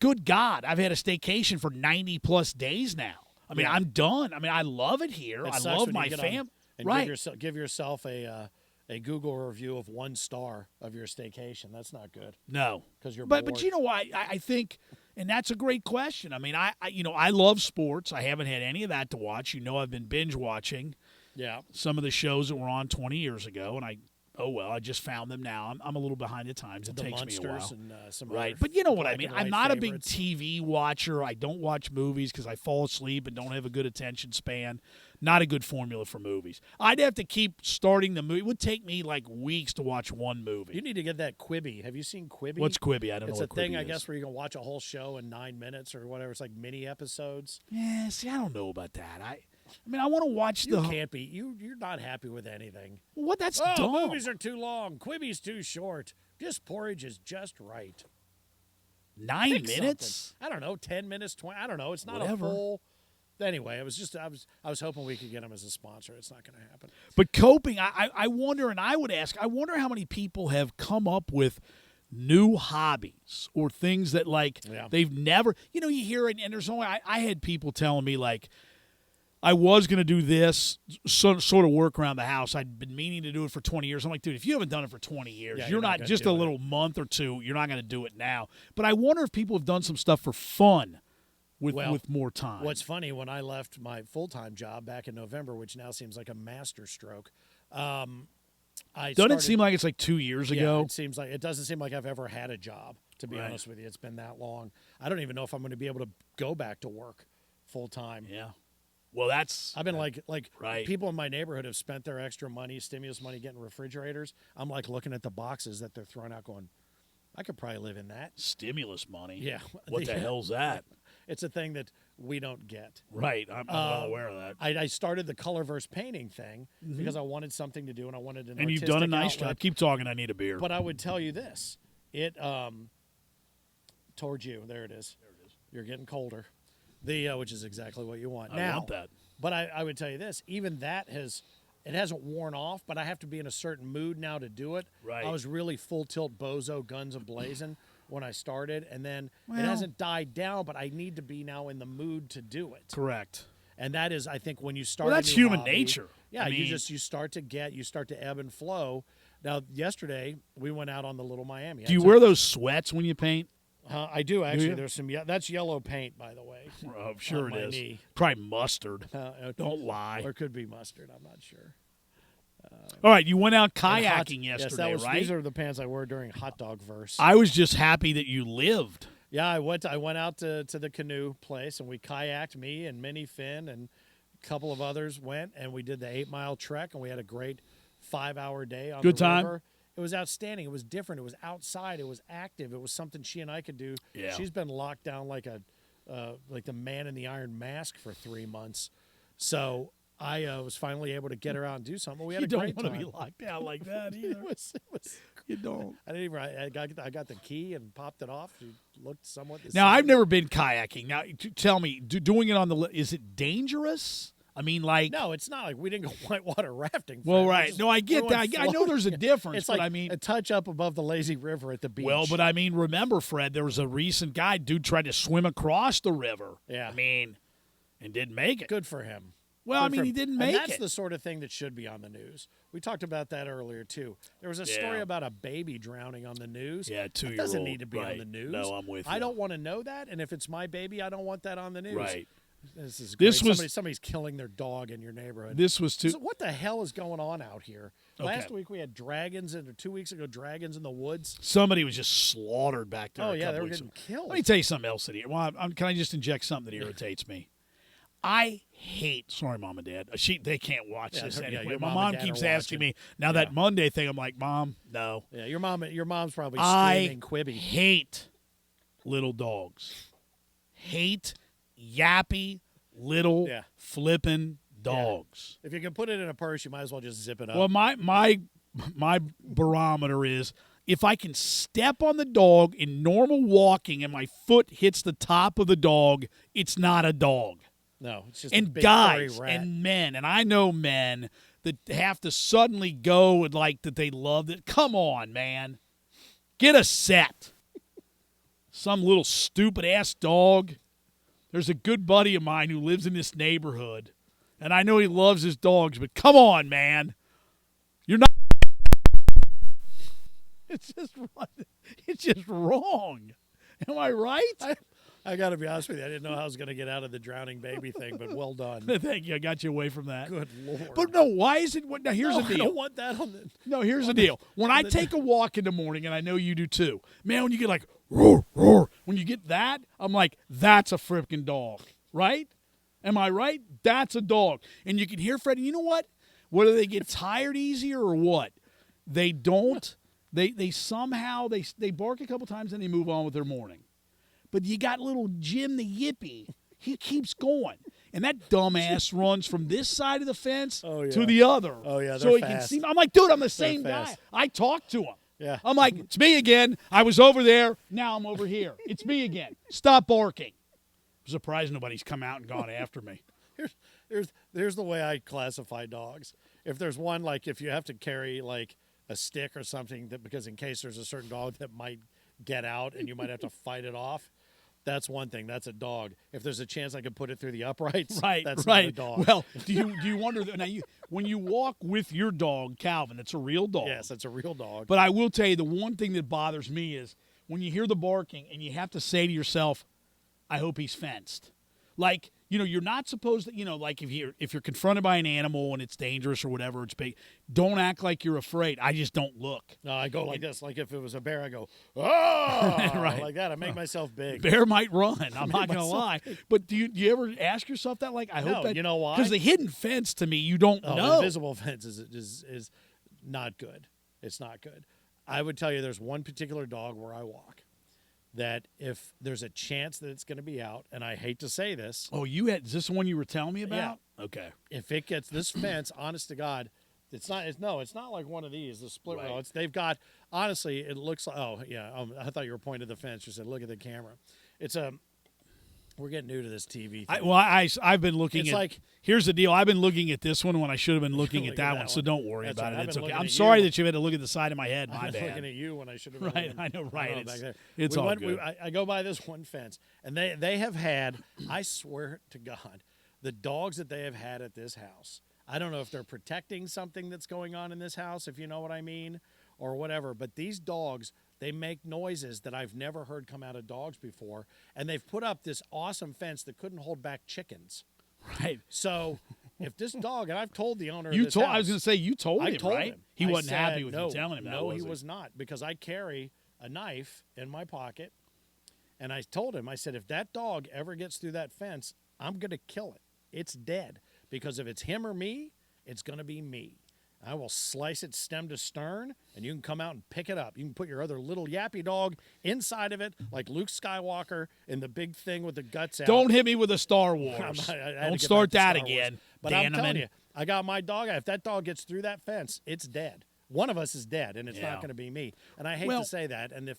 Good God, I've had a staycation for 90-plus days now. I mean, I'm done. I mean, I love it here. I love my family. Right. Give yourself a Google review of 1 star of your staycation. That's not good. No. Because you're But bored. you know what? I think, and that's a great question. I mean, I love sports. I haven't had any of that to watch. I've been binge watching some of the shows that were on 20 years ago, and I just found them now. I'm a little behind the times. It takes me a while. And, some right. other But you know what I mean. black and I'm white not favorites. a big TV watcher. I don't watch movies because I fall asleep and don't have a good attention span. Not a good formula for movies. I'd have to keep starting the movie. It would take me like weeks to watch one movie. You need to get that Quibi. Have you seen Quibi? What's Quibi? I don't know It's what a thing, Quibi I is. guess, where you can watch a whole show in 9 minutes or whatever. It's like mini episodes. Yeah, see, I don't know about that. I mean, I want to watch You can't be. You're not happy with anything. What? That's Oh, dumb. movies are too long. Quibi's too short. Just porridge is just right. 9 Pick minutes? something. I don't know, 10 minutes, 20. I don't know. It's not Whatever. a full. Anyway, it was just I was hoping we could get him as a sponsor. It's not going to happen. But coping, I wonder, and I would ask, I wonder how many people have come up with new hobbies or things that they've never, you hear it, and there's only, I had people telling me I was going to do this sort of work around the house. I'd been meaning to do it for 20 years. I'm like, dude, if you haven't done it for 20 years, you're not just a little month or two, you're not going to do it now. But I wonder if people have done some stuff for fun with more time. What's funny, when I left my full-time job back in November, which now seems like a master stroke, Doesn't it seem like it's like 2 years ago? It doesn't seem like I've ever had a job, to be honest with you. It's been that long. I don't even know if I'm going to be able to go back to work full-time. Yeah. Well, I've been people in my neighborhood have spent their extra money, stimulus money, getting refrigerators. I'm like looking at the boxes that they're throwing out going, I could probably live in that. Stimulus money? Yeah. What the hell's that? It's a thing that we don't get. Right. I'm well aware of that. I started the Colorverse painting thing because I wanted something to do and I wanted an And you've artistic done a nice outlet. job. Keep talking. I need a beer. But I would tell you this. It towards you. There it is. You're getting colder. Which is exactly what you want. I want that. But I would tell you this. Even that hasn't worn off, but I have to be in a certain mood now to do it. Right. I was really full tilt bozo, guns a-blazing when I started, and then it hasn't died down, but I need to be now in the mood to do it. Correct. And that is, I think, when you start. Well, that's a new human hobby, nature. Yeah, I mean, you start to ebb and flow. Now, yesterday we went out on the Little Miami. Do you wear those sweats when you paint? I do actually. you? There's some. That's yellow paint, by the way. I'm sure on it my is. knee. Probably mustard. Don't lie. Or it could be mustard. I'm not sure. All right, you went out kayaking yesterday, yes, right? These are the pants I wore during Hot Dog Verse. I was just happy that you lived. Yeah, I went out to the canoe place and we kayaked. Me and Minnie Finn and a couple of others went and we did the 8-mile trek and we had a great 5-hour day on Good the time? river. It was outstanding. It was different. It was outside. It was active. It was something she and I could do. Yeah. She's been locked down like the man in the iron mask for 3 months. So I was finally able to get her out and do something. We had You a don't great want to time. be locked out like that either. It was You don't. I didn't even. I got the key and popped it off. It looked somewhat. Now, I've never been kayaking. Now, tell me, doing it on is it dangerous? I mean, like. No, it's not like we didn't go whitewater rafting. Well, Fred. right. No, I get that. I know there's a difference. It's but like I mean, a touch up above the lazy river at the beach. well, but I mean, remember, Fred, there was a recent guy, dude tried to swim across the river. Yeah. I mean, and didn't make it. Good for him. Well, I mean, he didn't make it. That's the sort of thing that should be on the news. We talked about that earlier, too. There was a story about a baby drowning on the news. Yeah, 2-year-old. It doesn't need to be on the news. No, I'm with you. I don't want to know that, and if it's my baby, I don't want that on the news. Right. This is great. Was somebody's killing their dog in your neighborhood. This was too. So what the hell is going on out here? Last week we had dragons, or 2 weeks ago, dragons in the woods. Somebody was just slaughtered back there. Oh yeah, they were getting killed. Let me tell you something else that well, can I just inject something that irritates me? I hate. Sorry, Mom and Dad. They can't watch this anyway. My mom keeps asking me now that Monday thing. I'm like, Mom, no. Yeah, your mom's probably screaming Quibi. I hate little dogs. Hate yappy little flippin' dogs. Yeah. If you can put it in a purse, you might as well just zip it up. Well, my barometer is if I can step on the dog in normal walking and my foot hits the top of the dog, it's not a dog. No, it's just and a big guys furry rat. and men, and I know men that have to suddenly go and like that they love it. Come on, man. Get a set. Some little stupid ass dog. There's a good buddy of mine who lives in this neighborhood, and I know he loves his dogs, but come on, man. You're not. It's just wrong. Am I right? I got to be honest with you. I didn't know how I was going to get out of the drowning baby thing, but well done. Thank you. I got you away from that. Good Lord. But no, why is it? Now, here's the deal. I don't want that on the. No, here's the deal. When I take a walk in the morning, and I know you do too, man, when you get like, roar, roar, when you get that, I'm like, that's a freaking dog, right? Am I right? That's a dog. And you can hear Freddie, you know what? Whether they get tired easier or what, they don't. They somehow, they bark a couple times and they move on with their morning. But you got little Jim the Yippy. He keeps going. And that dumbass runs from this side of the fence to the other. Oh, yeah, so he fast. can see. I'm like, dude, I'm the same guy. I talk to him. Yeah. I'm like, it's me again. I was over there. Now I'm over here. It's me again. Stop barking. I'm surprised nobody's come out and gone after me. Here's the way I classify dogs. If there's one, like if you have to carry like a stick or something, that because in case there's a certain dog that might get out and you might have to fight it off, that's one thing. That's a dog. If there's a chance I could put it through the uprights, that's not a dog. Well, do you wonder now? When you walk with your dog, Calvin, it's a real dog. Yes, it's a real dog. But I will tell you, the one thing that bothers me is when you hear the barking and you have to say to yourself, "I hope he's fenced." Like, you're not supposed to, like if you're confronted by an animal and it's dangerous or whatever, it's big, don't act like you're afraid. I just don't look. No, I go like this. Like if it was a bear, I go, oh, right. Like that. I make myself big. Bear might run. I'm not going to lie. But do you ever ask yourself that? Like, I hope that. You know why? Because the hidden fence, to me, you don't know. The invisible fence is not good. It's not good. I would tell you there's one particular dog where I walk that if there's a chance that it's going to be out, and I hate to say this. Oh, is this the one you were telling me about? Yeah. Okay. If it gets this fence, honest to God, it's not like one of these, the split row. They've got, honestly, it looks like, I thought you were pointing to the fence. You said, look at the camera. We're getting new to this TV thing. I've been looking it's at, like, here's the deal. I've been looking at this one when I should have been looking at that one, so don't worry about it. It's okay. I'm sorry that you had to look at the side of my head. My bad. Looking at you when I should have been right, I know, right. It's all good. I go by this one fence, and they have had, I swear to God, the dogs that they have had at this house, I don't know if they're protecting something that's going on in this house, if you know what I mean, or whatever, but these dogs, they make noises that I've never heard come out of dogs before, and they've put up this awesome fence that couldn't hold back chickens. Right. So if this dog, and I've told the owner of this house. I was going to say, you told him, right? Him. He wasn't happy with you telling him that, No, he was not, because I carry a knife in my pocket, and I told him, I said, if that dog ever gets through that fence, I'm going to kill it. It's dead, because if it's him or me, it's going to be me. I will slice it stem to stern, and you can come out and pick it up. You can put your other little yappy dog inside of it, like Luke Skywalker in the big thing with the guts out. Don't hit me with a Star Wars. Don't start that again. But I'm telling you, I got my dog. If that dog gets through that fence, it's dead. One of us is dead, and it's not going to be me. And I hate to say that. And if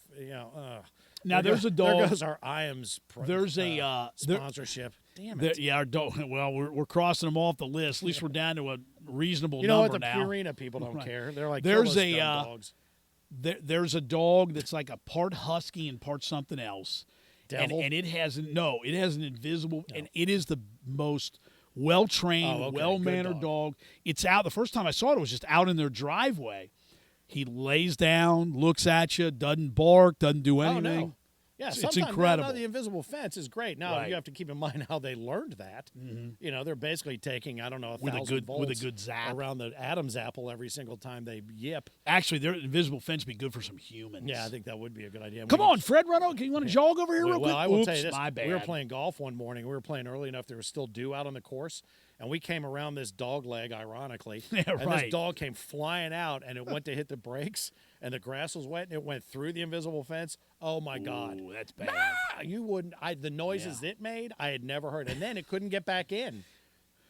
now there's a dog. There goes our IAMS. There's a sponsorship. Damn it. Yeah, our dog. Well, we're crossing them off the list. At least we're down to a reasonable number now. You know what? The Purina people don't care. They're like, there's a dogs. There's a dog that's like a part husky and part something else. Devil? And it has an invisible, and it is the most well-trained, Oh, okay. well-mannered Good dog. It's out. The first time I saw it was just out in their driveway. He lays down, looks at you, doesn't bark, doesn't do anything. Oh, no. Yeah, It's sometimes incredible. the invisible fence is great. Now Right. you have to keep in mind how they learned that. Mm-hmm. They're basically taking 1,000 volts with a good zap around the Adam's apple every single time they yip. Actually, their invisible fence would be good for some humans. Yeah, I think that would be a good idea. Come on, Fred, run over. You want to jog over here real quick? Well, I will Oops, tell you this. my bad. We were playing golf one morning. We were playing early enough. There was still dew out on the course. And we came around this dog leg, ironically. Yeah, and right. this dog came flying out, and it went to hit the brakes, and the grass was wet, and it went through the invisible fence. Oh, my God. Ooh, that's bad. You wouldn't. The noises it made, I had never heard. And then it couldn't get back in.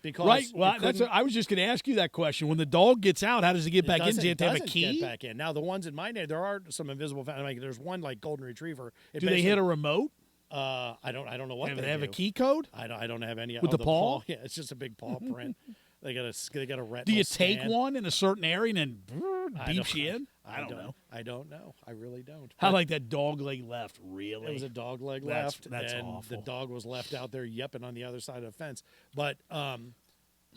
Because Right. Well, I was just going to ask you that question. When the dog gets out, how does it get back in? Do you have to have a key? Get back in. Now, the ones in my neighborhood, there are some invisible fences. Like, there's one like golden retriever. Do they hit a remote? I don't know what They they have do. a key code? I don't have any. With the paw? Yeah, it's just a big paw print. They got a retinal Do you take scan. one in a certain area and then beeps you in? I don't know. I don't know. I really don't. How like that dog leg left? Really? It was a dog leg That's- left, that's and awful. the dog was left out there yipping on the other side of the fence. But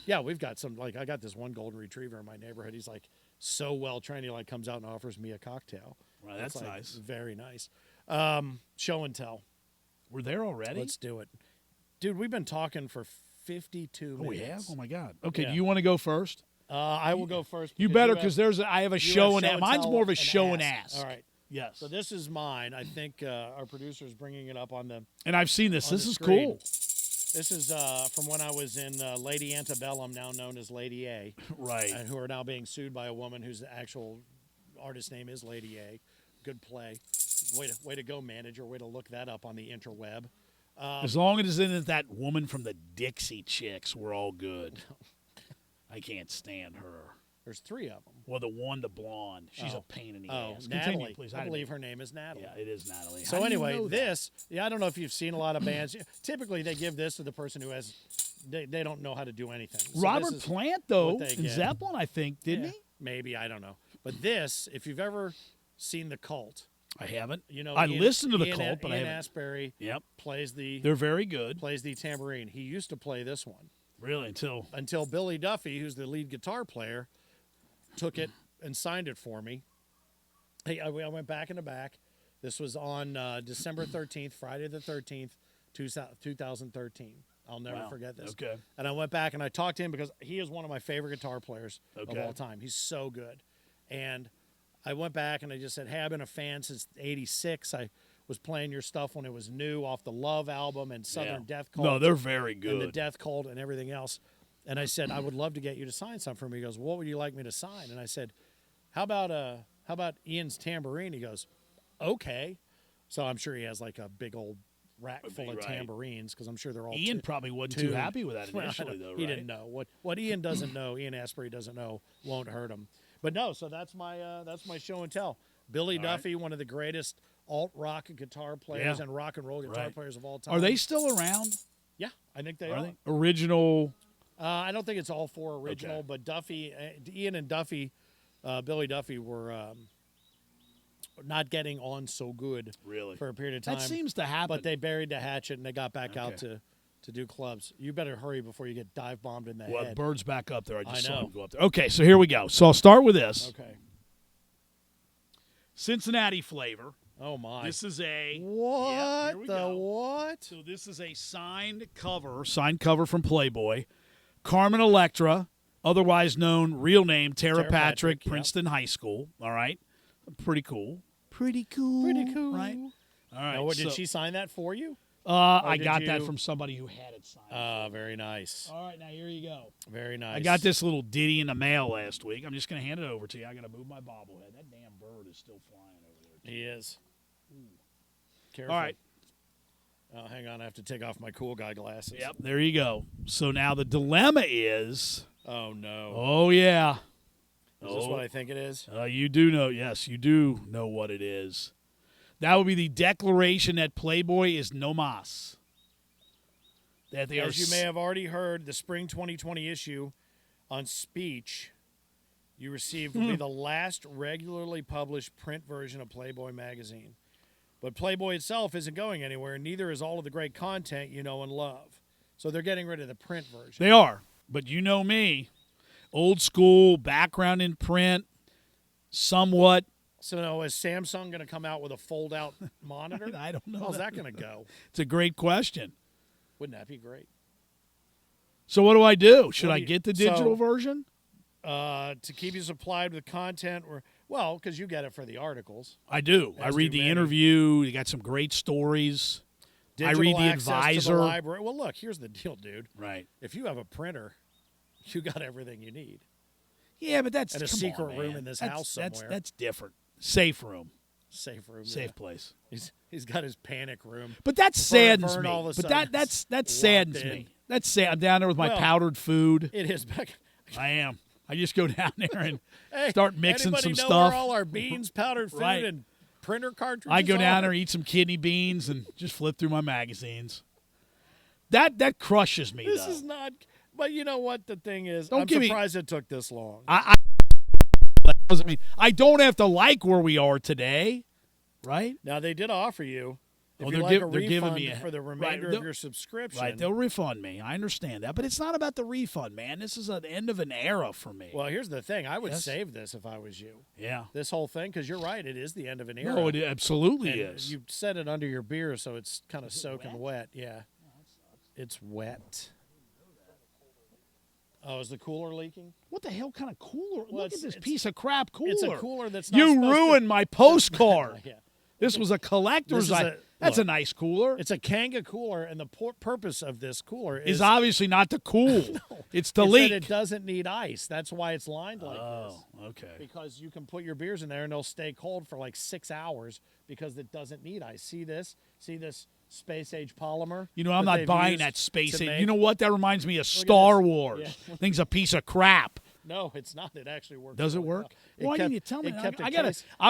yeah, we've got some. Like, I got this one golden retriever in my neighborhood. He's like so well trained. He like comes out and offers me a cocktail. Well, that's It's, like, nice. Very nice. Show and tell. We're there already? Let's do it, dude. We've been talking for 52 minutes. We have? Oh, my God. Okay, Yeah. do you want to go first? I will go first. You better, because I have a show and ask. Mine's tell more of a and show and ask. All right. Yes. So this is mine. I think our producer is bringing it up on the. And I've seen this. on This the is screen. cool. This is from when I was in Lady Antebellum, now known as Lady A, Right. and who are now being sued by a woman whose actual artist name is Lady A. Good play. Way to go, manager. Way to look that up on the interweb. As long as it isn't that woman from the Dixie Chicks, we're all good. I can't stand her. There's 3 of them. Well, the blonde. She's a pain in the ass. Natalie. Continue, please. I believe her name is Natalie. Yeah, it is Natalie. So How do you anyway, know that? I don't know if you've seen a lot of bands. Typically, they give this to the person who has, they don't know how to do anything. So Robert this is Plant, though, what they in get. Zeppelin, I think, didn't Yeah, he? Maybe, I don't know. But this, if you've ever seen The Cult, I haven't. I listened to the Ian, Cult, but I Ian haven't. Asbury Yep, plays the they're very good. tambourine. He used to play this one Really, until Billy Duffy, who's the lead guitar player, took it and signed it for me. Hey, I went back in the back. This was on December 13th, Friday the 13th, 2013. I'll never forget this. Okay. And I went back and I talked to him because he is one of my favorite guitar players of Okay. all time. He's so good. And I went back and I just said, hey, I've been a fan since '86. I was playing your stuff when it was new off the Love album and Southern Death Cult. No, they're very And good. the Death Cult and everything else. And I said, I would love to get you to sign something for me. He goes, what would you like me to sign? And I said, how about Ian's tambourine? He goes, okay. So I'm sure he has like a big old rack full of right. tambourines because I'm sure they're all Ian probably wasn't too tuned. happy with that Well, initially, though, right? He didn't know. What Ian doesn't know, Ian Asbury doesn't know, won't hurt him. But no, so that's my show and tell. Billy Duffy, one of the greatest alt rock guitar players and rock and roll guitar players of all time. Are they still around? Yeah, I think they are. Original. I don't think it's all 4 original, Okay. but Duffy, Ian and Duffy, Billy Duffy were not getting on so good Really? for a period of time. That seems to happen. But they buried the hatchet and they got back out to do clubs. You better hurry before you get dive bombed in the Well, head. Bird's back up there. I just I saw know. him go up there. Okay, so here we go. So I'll start with this. Okay. Cincinnati flavor. Oh my. This is a What Yeah, here we the go. what? So this is a signed cover from Playboy. Carmen Electra, otherwise known real name Tara Patrick, yep. Princeton High School. All right, pretty cool. Pretty cool. right? All right. Now, what, did so, she sign that for you? I did got that you- from somebody who had it signed. Very nice. All right, now here you go. Very nice. I got this little ditty in the mail last week. I'm just going to hand it over to you. I got to move my bobblehead. That damn bird is still flying over there. He is. Careful. All right. Oh, hang on. I have to take off my cool guy glasses. Yep, there you go. So now the dilemma is, Oh, no. oh, yeah. Is this what I think it is? You do know, yes, you do know what it is. That would be the declaration that Playboy is no mas. That they As are you may have already heard, the spring 2020 issue on speech you received will be the last regularly published print version of Playboy magazine. But Playboy itself isn't going anywhere, and neither is all of the great content you know and love. So they're getting rid of the print version. They are. But you know me, old school, background in print, somewhat. So now, is Samsung going to come out with a fold-out monitor? I don't know. How's that going to go? It's a great question. Wouldn't that be great? So what do I do? Should I get the digital version? To keep you supplied with content, because you get it for the articles. I do. I read the interview. You got some great stories. Digital I read the access advisor. to the library. Well, look, here's the deal, dude. Right. If you have a printer, you got everything you need. Yeah, but that's a secret room in this house somewhere. That's different. Safe room. Safe room. Safe place. He's got his panic room. But that saddens me. All But that saddens me. That's sad. I'm down there with my powdered food. It is back. I am. I just go down there and start mixing some know stuff. Where all our beans, powdered food, right. and printer cartridges. I go down there, eat some kidney beans, and just flip through my magazines. That crushes me. This is not. But you know what the thing is? I'm surprised it took this long. I don't have to like where we are today, right? Now they did offer you. If you they're giving me for the remainder of your subscription. Right, they'll refund me. I understand that, but it's not about the refund, man. This is an end of an era for me. Well, here's the thing. I would save this if I was you. Yeah. This whole thing, because you're right. It is the end of an era. No, it absolutely is. You set it under your beer, so it's kind of soaking wet. Yeah. It's wet. Oh, is the cooler leaking? What the hell kind of cooler? Well, Look at this piece of crap cooler. It's a cooler that's not You ruined my postcard. Yeah. This was a collector's item. That's a nice cooler. It's a Kanga cooler, and the purpose of this cooler is obviously not to cool. No, it's to leak. It doesn't need ice. That's why it's lined like this. Oh, okay. Because you can put your beers in there, and they'll stay cold for like 6 hours because it doesn't need ice. See this? See this space-age polymer? You know, I'm not buying that space-age. You know what? That reminds me of Look Star Wars. Yeah. Thing's a piece of crap. No, it's not. It actually works. Does it work? Why didn't you tell me? I'm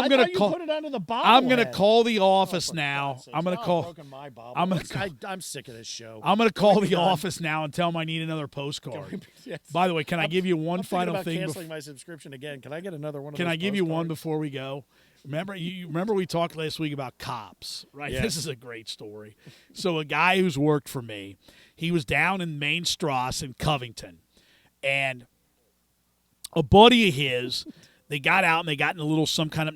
gonna call. You put it under the bottle. I'm gonna call the office now. I'm gonna call. I'm sick of this show. I'm gonna call the office now and tell them I need another postcard. Yes. By the way, can I give you one final thing? Canceling my subscription again. Can I get another one? Can I give you one before we go? Remember we talked last week about cops, right? Yes. This is a great story. So a guy who's worked for me, he was down in Main Strasse in Covington, and a buddy of his, they got out and they got in a little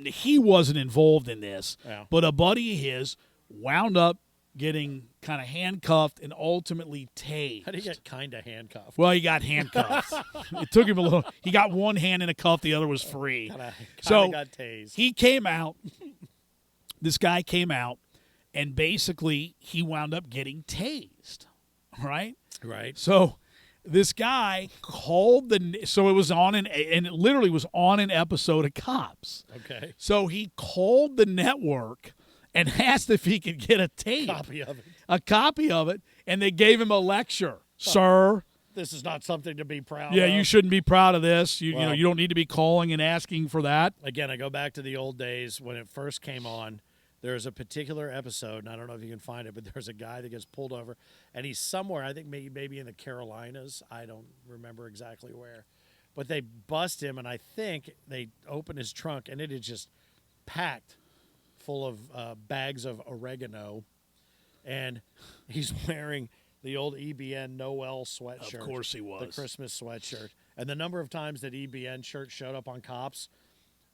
he wasn't involved in this, but a buddy of his wound up getting kind of handcuffed and ultimately tased. How do you get kind of handcuffed? Well, he got handcuffed. It took him a little. He got one hand in a cuff, the other was free. So got tased. He came out. This guy came out, and basically he wound up getting tased. Right. Right. So this guy called so it was on and it literally was on an episode of Cops. Okay. So he called the network and asked if he could get a tape. A copy of it, and they gave him a lecture. Sir, this is not something to be proud of. Yeah, you shouldn't be proud of this. You know, you don't need to be calling and asking for that. Again, I go back to the old days when it first came on. There's a particular episode, and I don't know if you can find it, but there's a guy that gets pulled over, and he's somewhere, I think maybe in the Carolinas. I don't remember exactly where. But they bust him, and I think they open his trunk, and it is just packed full of bags of oregano, and he's wearing the old EBN Noel sweatshirt. Of course he was. The Christmas sweatshirt. And the number of times that EBN shirt showed up on Cops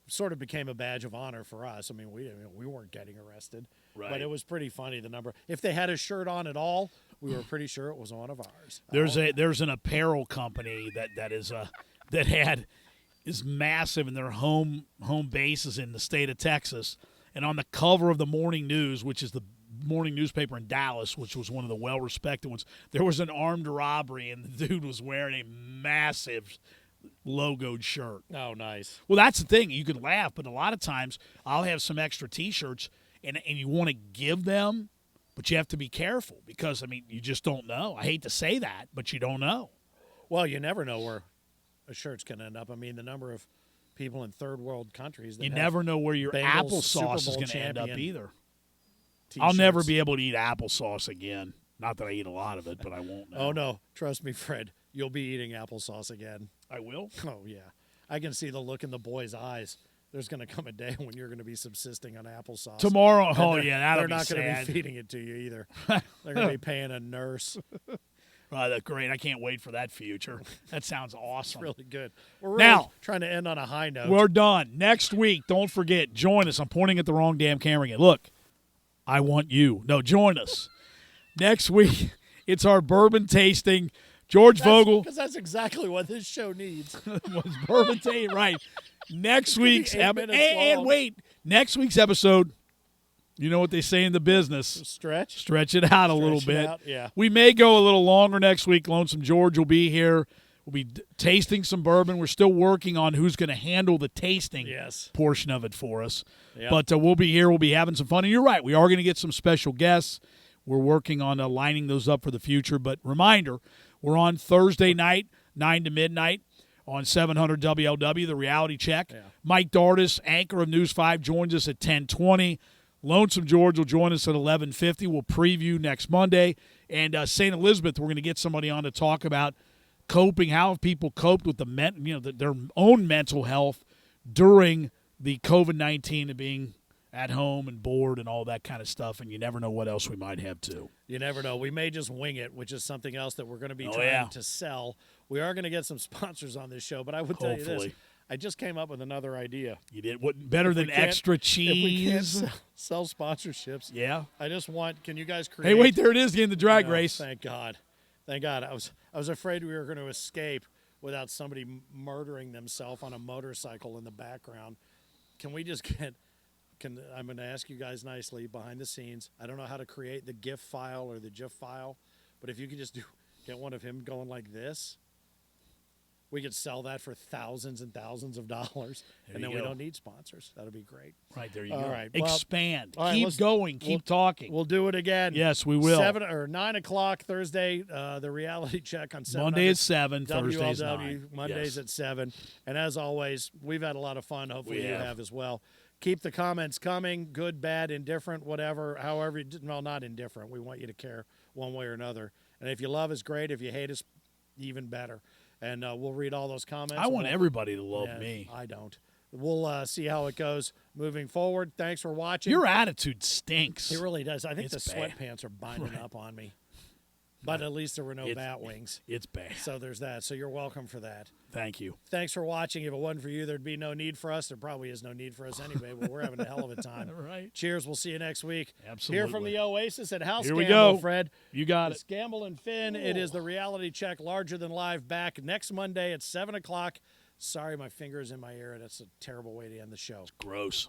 sort of became a badge of honor for us. I mean, we weren't getting arrested, but it was pretty funny, the number. If they had a shirt on at all, we were pretty sure it was one of ours. There's an apparel company that is massive, and their home base is in the state of Texas. And on the cover of the Morning News, which is the morning newspaper in Dallas, which was one of the well-respected ones, there was an armed robbery, and the dude was wearing a massive logoed shirt. Oh, nice. Well, that's the thing. You can laugh, but a lot of times I'll have some extra T-shirts, and you want to give them, but you have to be careful because, I mean, you just don't know. I hate to say that, but you don't know. Well, you never know where a shirt's going to end up. I mean, the number of people in third world countries that you never know where your applesauce is going to end up either. T-shirts. I'll never be able to eat applesauce again. Not that I eat a lot of it, but I won't now. Oh, no. Trust me, Fred. You'll be eating applesauce again. I will? Oh, yeah. I can see the look in the boy's eyes. There's going to come a day when you're going to be subsisting on applesauce. Tomorrow? Oh, yeah, that'll be sad. They're not going to be feeding it to you either. They're going to be paying a nurse. Great. I can't wait for that future. That sounds awesome. It's really good. We're really now, trying to end on a high note. We're done. Next week, don't forget, join us. I'm pointing at the wrong damn camera again. Look, I want you. No, join us. Next week, it's our bourbon tasting. George Vogel. Because that's exactly what this show needs. Was bourbon tasting, right. Next week's and wait, next week's episode, you know what they say in the business. Stretch it out a little bit. Yeah. We may go a little longer next week. Lonesome George will be here. We'll be tasting some bourbon. We're still working on who's going to handle the tasting portion of it for us. Yep. But we'll be here. We'll be having some fun. And you're right. We are going to get some special guests. We're working on lining those up for the future. But reminder, we're on Thursday night, 9 to midnight on 700 WLW, The Reality Check. Yeah. Mike Dardis, anchor of News 5, joins us at 10:20. Lonesome George will join us at 11:50. We'll preview next Monday. And St. Elizabeth, we're going to get somebody on to talk about coping, how have people coped with their own mental health during the COVID-19 and being at home and bored and all that kind of stuff, and you never know what else we might have too. You never know. We may just wing it, which is something else that we're going to be trying to sell. We are going to get some sponsors on this show, but I would tell you this. I just came up with another idea. You did? What better than extra cheese? If we can't sell sponsorships. Yeah. I just want, can you guys create? Hey, wait, there it is in the drag race. Thank God. Thank God. I was afraid we were going to escape without somebody murdering themselves on a motorcycle in the background. Can we just get I'm going to ask you guys nicely behind the scenes. I don't know how to create the GIF file or the GIF file, but if you could just get one of him going like this, we could sell that for thousands and thousands of dollars, and then we don't need sponsors. That'll be great. Right, there you go. All right. Expand. All right, keep going. Keep talking. We'll do it again. Yes, we will. 7 or 9 o'clock Thursday, the reality check on 7. Monday at 7, Thursday's WLW, 9. Mondays at 7. And as always, we've had a lot of fun. Hopefully you have as well. Keep the comments coming, good, bad, indifferent, whatever, however, well, not indifferent. We want you to care one way or another. And if you love us, great. If you hate us, even better. And we'll read all those comments. I want everybody to love me. I don't. We'll see how it goes moving forward. Thanks for watching. Your attitude stinks. It really does. I think the sweatpants are binding up on me. But at least there were no bat wings. It's bad. So there's that. So you're welcome for that. Thank you. Thanks for watching. If it wasn't for you, there'd be no need for us. There probably is no need for us anyway, but we're having a hell of a time. Right. Cheers. We'll see you next week. Absolutely. Here from the Oasis at House Here we Gamble, go. Fred. You got it's Gamble and Finn. It is the reality check larger than live back next Monday at 7 o'clock. Sorry, my finger is in my ear. That's a terrible way to end the show. It's gross.